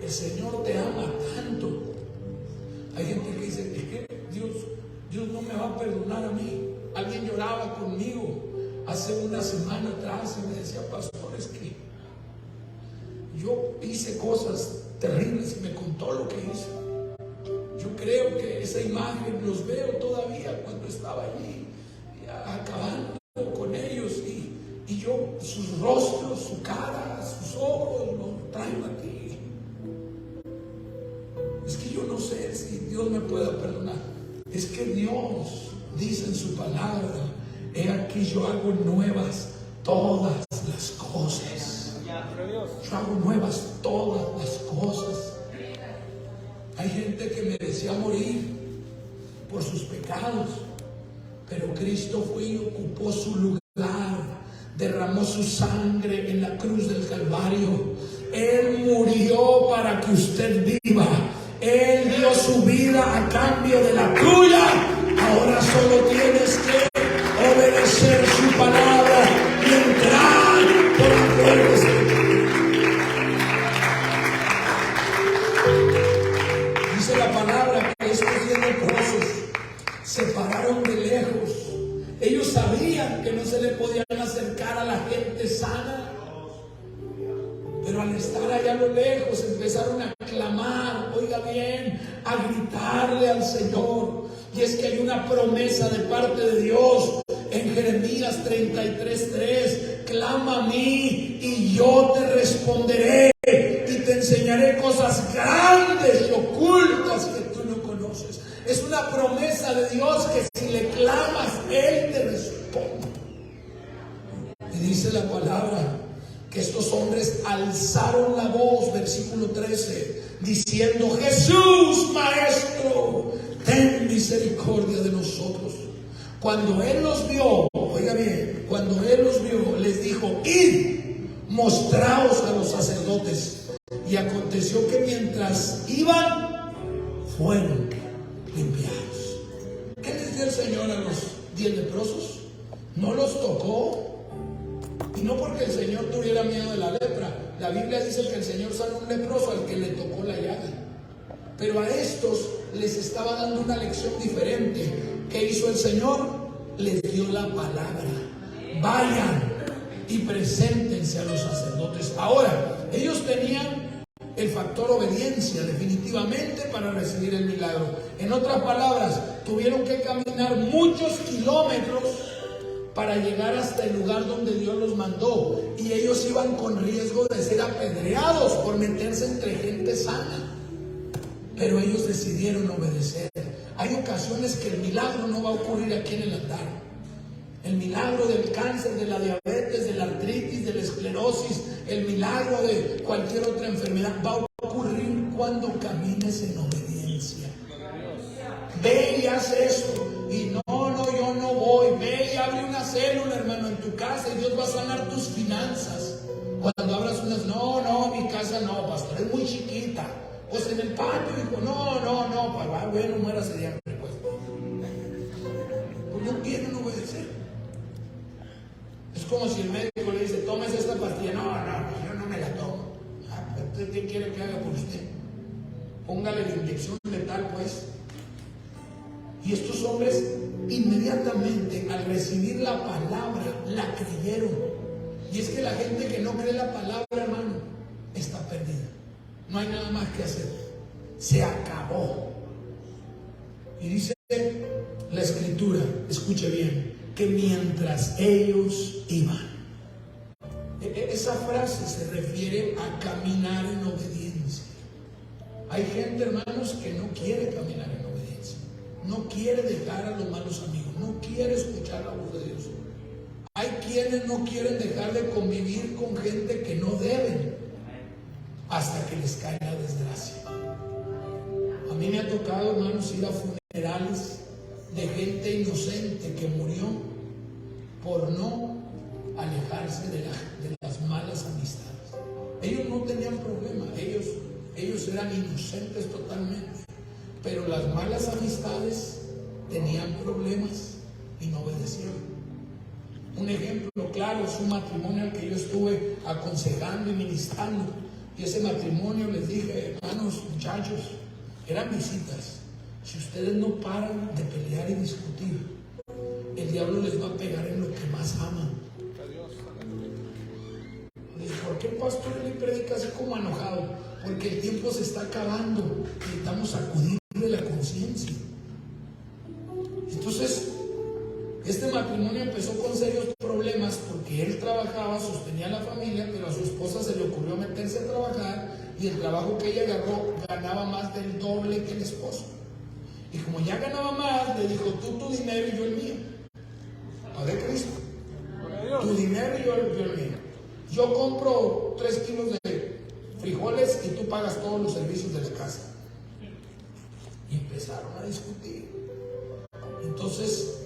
el Señor te ama tanto. Hay gente que dice, Dios no me va a perdonar a mí. Alguien lloraba conmigo hace una semana atrás y me decía, pastor, es que yo hice cosas terribles y me contó lo que hizo. Yo creo que esa imagen los veo todavía cuando estaba allí acabando con ellos, y yo, sus rostros, su cara, sus ojos, los traigo aquí. Es que yo no sé si Dios me pueda perdonar. Es que Dios dice en su palabra, he aquí yo hago nuevas todas las cosas. Yo hago nuevas todas las cosas. Hay gente que merecía morir por sus pecados, pero Cristo fue y ocupó su lugar, derramó su sangre en la cruz del Calvario. Él murió para que usted viva. Él dio su vida a cambio de la tuya. Ahora solo tienes que obedecer su palabra y entrar por la puerta. Dice la palabra que estos 10 leprosos se pararon de lejos. Ellos sabían que no se le podían acercar a la gente sana, pero al estar allá a lo lejos empezaron a clamar, oiga bien, a gritarle al Señor. Y es que hay una promesa de parte de Dios en Jeremías 33:3: clama a mí y yo te responderé y te enseñaré cosas grandes y ocultas que tú no conoces. Es una promesa de Dios que si le clamas, Él te responde. Y dice la palabra que estos hombres alzaron la voz, versículo 13, diciendo: Jesús, Maestro, ten misericordia de nosotros. Cuando Él los vio, oiga bien, cuando Él los vio, les dijo: id, mostraos a los sacerdotes. Y aconteció que mientras iban, fueron limpiados. ¿Qué les dio el Señor a los 10 leprosos? No los tocó. Y no porque el Señor tuviera miedo de la lepra. La Biblia dice que el Señor sanó a un leproso al que le tocó la llaga. Pero a estos les estaba dando una lección diferente. ¿Qué hizo el Señor? Les dio la palabra. Vayan y preséntense a los sacerdotes. Ahora, ellos tenían el factor obediencia definitivamente para recibir el milagro. En otras palabras, tuvieron que caminar muchos kilómetros para llegar hasta el lugar donde Dios los mandó, y ellos iban con riesgo de ser apedreados por meterse entre gente sana, pero ellos decidieron obedecer. Hay ocasiones que el milagro no va a ocurrir aquí en el altar. El milagro del cáncer, de la diabetes, de la artritis, de la esclerosis, el milagro de cualquier otra enfermedad va a ocurrir cuando camines en obediencia. Ve y haz esto. Y no, yo no voy. Ve y abre una célula, hermano, en tu casa, y Dios va a sanar tus finanzas. Cuando abras unas, no, mi casa no, pastor, es muy chiquita. Pues en el patio, dijo, no, pues bueno, muérase de hambre, pues. Pues no quieren obedecer. Es como si el médico le dice: tómese esta pastilla. No, yo no me la tomo. ¿Usted qué quiere que haga por usted? Póngale la inyección letal, pues. Y estos hombres inmediatamente al recibir la palabra la creyeron. Y es que la gente que no cree la palabra, hermano, está perdida. No hay nada más que hacer. Se acabó. Y dice la Escritura, escuche bien, que mientras ellos iban. Esa frase se refiere a caminar en obediencia. Hay gente, hermanos, que no quiere caminar en obediencia. No quiere dejar a los malos amigos. No quiere escuchar la voz de Dios. Hay quienes no quieren dejar de convivir con gente que no deben hasta que les cae la desgracia. A mí me ha tocado, hermanos, ir a funerales de gente inocente que murió por no alejarse de las malas amistades. Ellos no tenían problema, ellos eran inocentes totalmente, pero las malas amistades tenían problemas y no obedecieron. Un ejemplo claro es un matrimonio al que yo estuve aconsejando y ministrando, y ese matrimonio les dije: hermanos, muchachos, eran visitas, si ustedes no paran de pelear y discutir, el diablo les va a pegar en lo que más aman. ¿Por qué el pastor le predica así como enojado? Porque el tiempo se está acabando, necesitamos sacudirle la conciencia. Entonces, este matrimonio empezó con serios problemas porque él trabajaba, sostenía a la familia, pero a su esposa se le ocurrió meterse a trabajar y el trabajo que ella agarró ganaba más del doble que el esposo. Y como ya ganaba más, le dijo: tú tu dinero y yo el mío. Padre Cristo, tu dinero y yo el mío. Yo compro 3 kilos de frijoles y tú pagas todos los servicios de la casa. Y empezaron a discutir. Entonces,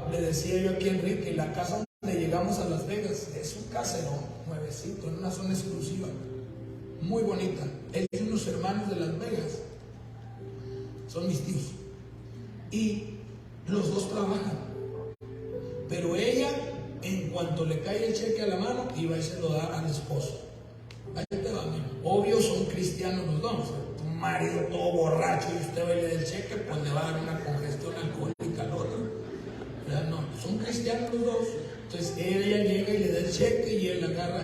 le decía yo aquí a Enrique: la casa donde llegamos a Las Vegas es un caserón nuevecito, en una zona exclusiva, muy bonita. Él y unos hermanos de Las Vegas son mis tíos, y los dos trabajan, pero ella, en cuanto le cae el cheque a la mano, iba y se lo da al esposo. Ahí te va, amigo. Obvio son cristianos los dos. Tu marido todo borracho y usted va y le da el cheque, pues le va a dar una congestión alcohólica al otro. ¿Verdad? No, son cristianos los dos. Entonces ella llega y le da el cheque y él agarra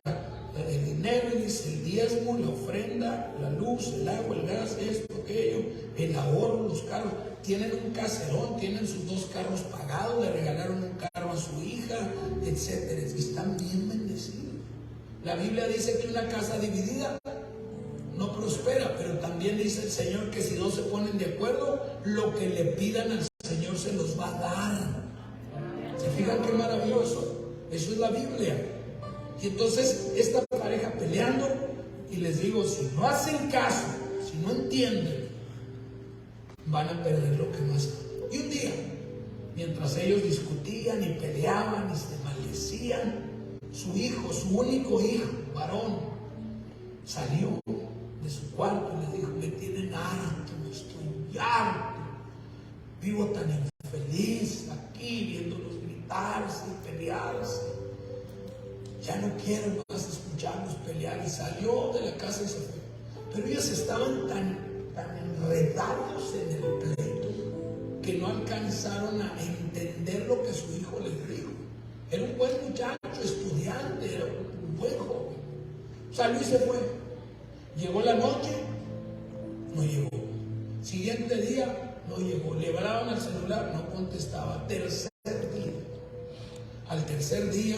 el dinero y dice: el diezmo, la ofrenda, la luz, el agua, el gas, esto, aquello, el ahorro, los carros. Tienen un caserón, tienen sus 2 carros pagados, le regalaron un carro a su hija, etcétera. Y están bien bendecidos. La Biblia dice que una casa dividida no prospera, pero también dice el Señor que si 2 se ponen de acuerdo, lo que le pidan al Señor se los va a dar. ¿Se fijan qué maravilloso? Eso es la Biblia. Y entonces esta pareja peleando, y les digo: si no hacen caso, si no entienden, van a perder lo que más aman. Y un día, mientras ellos discutían y peleaban y se maldecían, su hijo, su único hijo, varón, salió de su cuarto y le dijo: me tienen harto, estoy harto, vivo tan infeliz aquí viéndolos gritarse y pelearse, ya no quiero más escucharlos pelear. Y salió de la casa y se fue. Pero ellos estaban tan enredados en el pleito que no alcanzaron a entender lo que su hijo les dijo. Era un buen muchacho, estudiante, era un buen joven. Salió y se fue. Llegó la noche, no llegó. Siguiente día, no llegó. Le hablaban al celular, no contestaba. Tercer día. Al tercer día,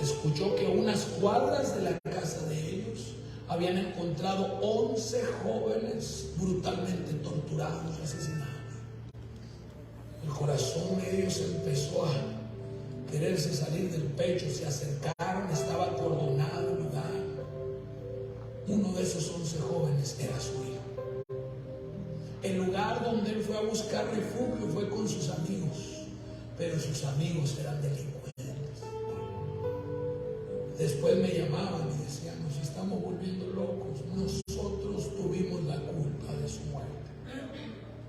escuchó que a unas cuadras de la casa de ellos habían encontrado 11 jóvenes brutalmente torturados y asesinados. El corazón de ellos empezó a quererse salir del pecho, se acercaron, estaba acordonado el lugar. Uno de esos 11 jóvenes era su hijo. El lugar donde él fue a buscar refugio fue con sus amigos, pero sus amigos eran delincuentes. Después me llamaban y decían: nos estamos volviendo locos, nosotros tuvimos la culpa de su muerte.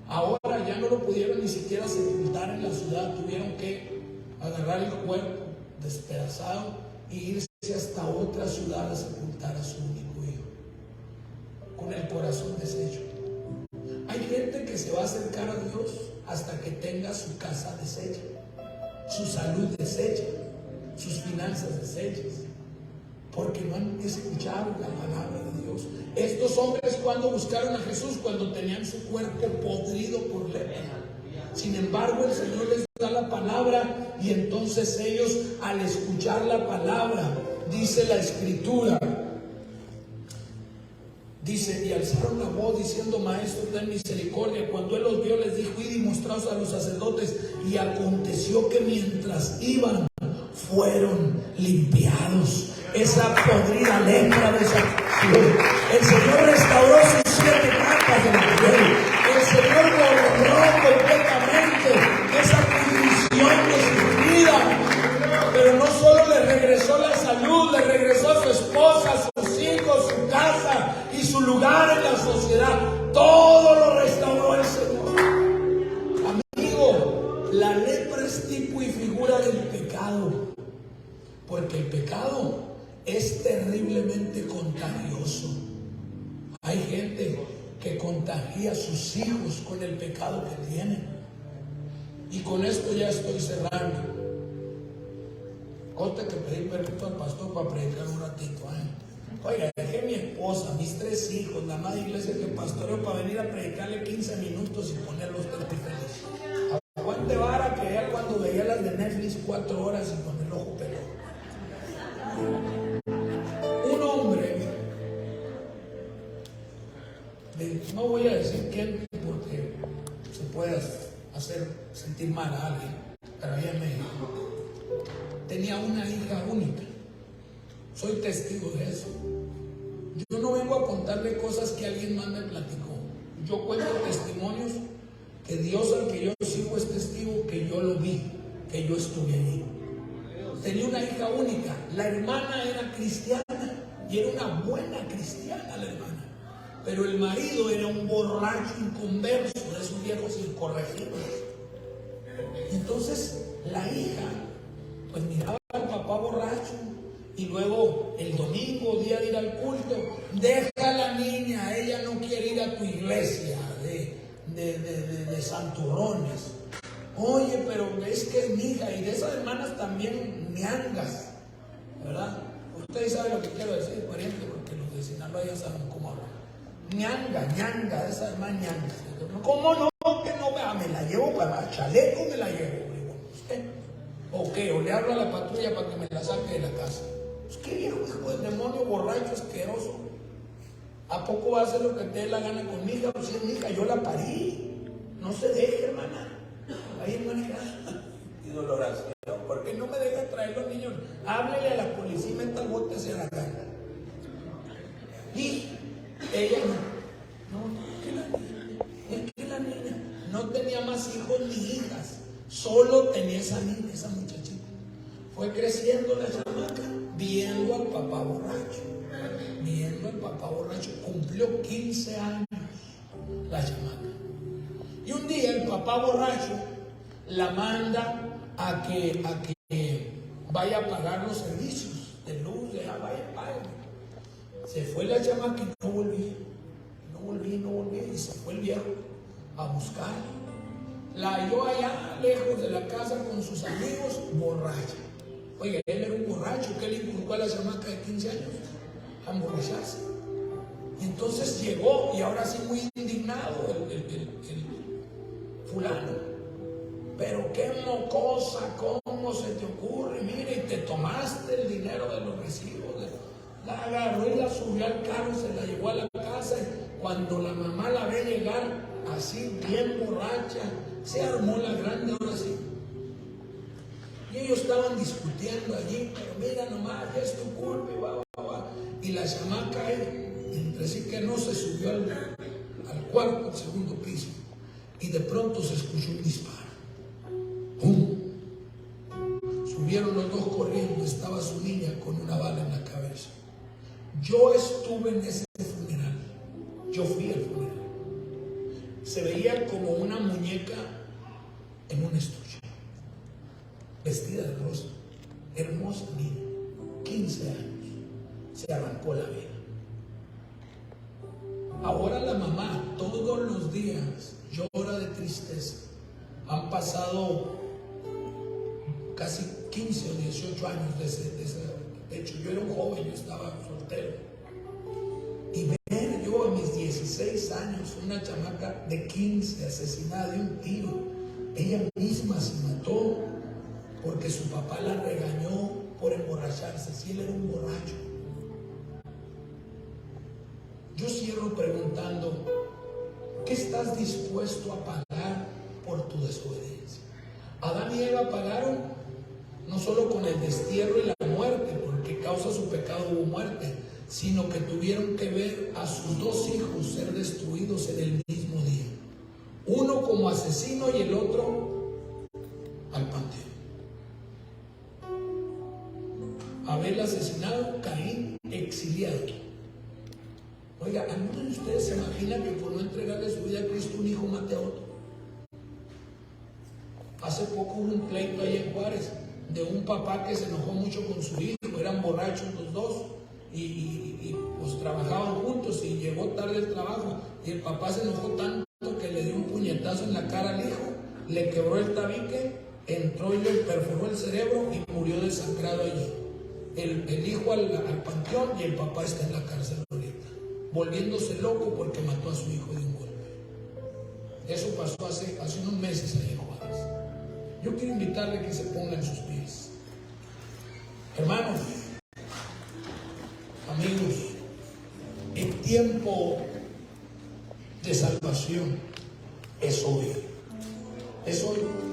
Ahora ya no lo pudieron ni siquiera sepultar en la ciudad, tuvieron que agarrar el cuerpo despedazado e irse hasta otra ciudad a sepultar a su único hijo, con el corazón deshecho. Hay gente que se va a acercar a Dios hasta que tenga su casa deshecha, su salud deshecha, sus finanzas deshechas, porque no han escuchado la palabra de Dios. Estos hombres, cuando buscaron a Jesús, cuando tenían su cuerpo podrido por lepra. Sin embargo, el Señor les da la palabra palabra, y entonces ellos, al escuchar la palabra, dice la Escritura, dice, y alzaron la voz diciendo: Maestro, ten misericordia. Cuando él los vio, les dijo: id y mostraos a los sacerdotes. Y aconteció que mientras iban, fueron limpiados. Esa podrida lepra desapareció. El Señor restauró sus 7 capas de la piel. El Señor borró completamente esa pudrición de su vida. Pero no solo le regresó la salud, le regresó a su esposa, sus hijos, su casa y su lugar en la sociedad. Todo lo restauró el Señor. Amigo, la lepra es tipo y figura del pecado, porque el pecado es terriblemente contagioso. Hay gente que contagia a sus hijos con el pecado que tienen. Y con esto ya estoy cerrando. Conste que pedí permiso al pastor para predicar un ratito. Oiga, dejé a mi esposa, mis 3 hijos, la madre iglesia que pastoreo, para venir a predicarle 15 minutos y ponerlos tan felices. Aguante vara que ya cuando veía las de Netflix 4 horas y con el ojo pelado. Un hombre, no voy a decir quién porque se puede hacer sentir mal a alguien, pero allá en México tenía una hija única. Soy testigo de eso. Yo no vengo a contarle cosas que alguien más me platicó. Yo cuento testimonios que Dios al que yo sigo es testigo, que yo lo vi, que yo estuve allí. Tenía una hija única. La hermana era cristiana y era una buena cristiana la hermana. Pero el marido era un borracho inconverso, de esos viejos incorregibles. Entonces la hija pues miraba al papá borracho, y luego el domingo, día de ir al culto, deja a la niña, ella no quiere ir a tu iglesia de santurrones. Oye, pero es que es mi hija, y de esas hermanas también ñangas, ¿verdad? Ustedes saben lo que quiero decir, pariente, porque los de Sinaloa ya saben cómo hablar. Ñanga, de esas hermanas ñangas. ¿Cómo no? Que no, me la llevo para chaleco, me la llevo. ¿Usted? ¿O qué? O le hablo a la patrulla para que me la saque de la casa. Pues qué viejo hijo del demonio, borracho, asqueroso. ¿A poco va a hacer lo que te dé la gana con mi hija? Pues si es mi hija, yo la parí. No se deje, hermana. Ahí, hermana, y doloración. ¿Por qué no me deja traer los niños? Háblele a la policía y meta botes en la cara. Y ella que la niña no tenía más hijos ni hijas. Solo tenía esa niña, esa muchachita. Fue creciendo la chamaca, viendo al papá borracho. Cumplió 15 años la chamaca. Y un día el papá borracho la manda a que vaya a pagar los servicios de luz, de agua y pague. Se fue la chamaca y no volvía. Y se fue el viejo a buscarla. La halló allá lejos de la casa con sus amigos, borracha. Oye, él era un borracho que le inculcó a la chamaca de 15 años a emborracharse. Y entonces llegó, y ahora sí muy indignado el fulano. Pero qué mocosa, ¿cómo se te ocurre? Mire, te tomaste el dinero de los recibos. La agarró y la subió al carro, se la llevó a la casa. Y cuando la mamá la ve llegar así bien borracha, se armó la grande ahora sí. Y ellos estaban discutiendo allí, pero mira nomás, ya es tu culpa, y la chamaca, entre sí que no, se subió al cuarto, al segundo piso, y de pronto se escuchó un disparo. ¡Pum! Subieron los dos corriendo, estaba su niña con una bala en la cabeza. Yo estuve en ese funeral, yo fui al funeral. Se veía como una muñeca en un estuche, vestida de rosa, hermosa niña, 15 años, se arrancó la vida. Ahora la mamá todos los días llora de tristeza. Han pasado casi 15 o 18 años de ese hecho. Yo era un joven, yo estaba soltero. Y ver yo a mis 16 años una chamaca de 15 asesinada de un tiro Ella misma se mató porque su papá la regañó por emborracharse. Si él era un borracho. Yo cierro preguntando, ¿qué estás dispuesto a pagar por tu desobediencia? Adán y Eva pagaron no solo con el destierro y la muerte, porque causa su pecado hubo muerte, sino que tuvieron que ver a sus dos hijos ser destruidos en el mismo día. Uno como asesino y el otro al panteón. Abel asesinado, Caín exiliado. Oiga, ¿alguno de ustedes se imagina que por no entregarle su vida a Cristo un hijo mate a otro? Hace poco hubo un pleito ahí en Juárez de un papá que se enojó mucho con su hijo, eran borrachos los dos y pues trabajaban juntos y llegó tarde el trabajo y el papá se enojó tanto que le dio un puñetazo en la cara al hijo, le quebró el tabique, entró y le perforó el cerebro y murió desangrado allí. El hijo al panteón y el papá está en la cárcel ahorita, volviéndose loco porque mató a su hijo de un golpe. Eso pasó hace unos meses ahí en Juárez. Yo quiero invitarle a que se ponga en sus pies. Hermanos, amigos, el tiempo de salvación es hoy. Es hoy.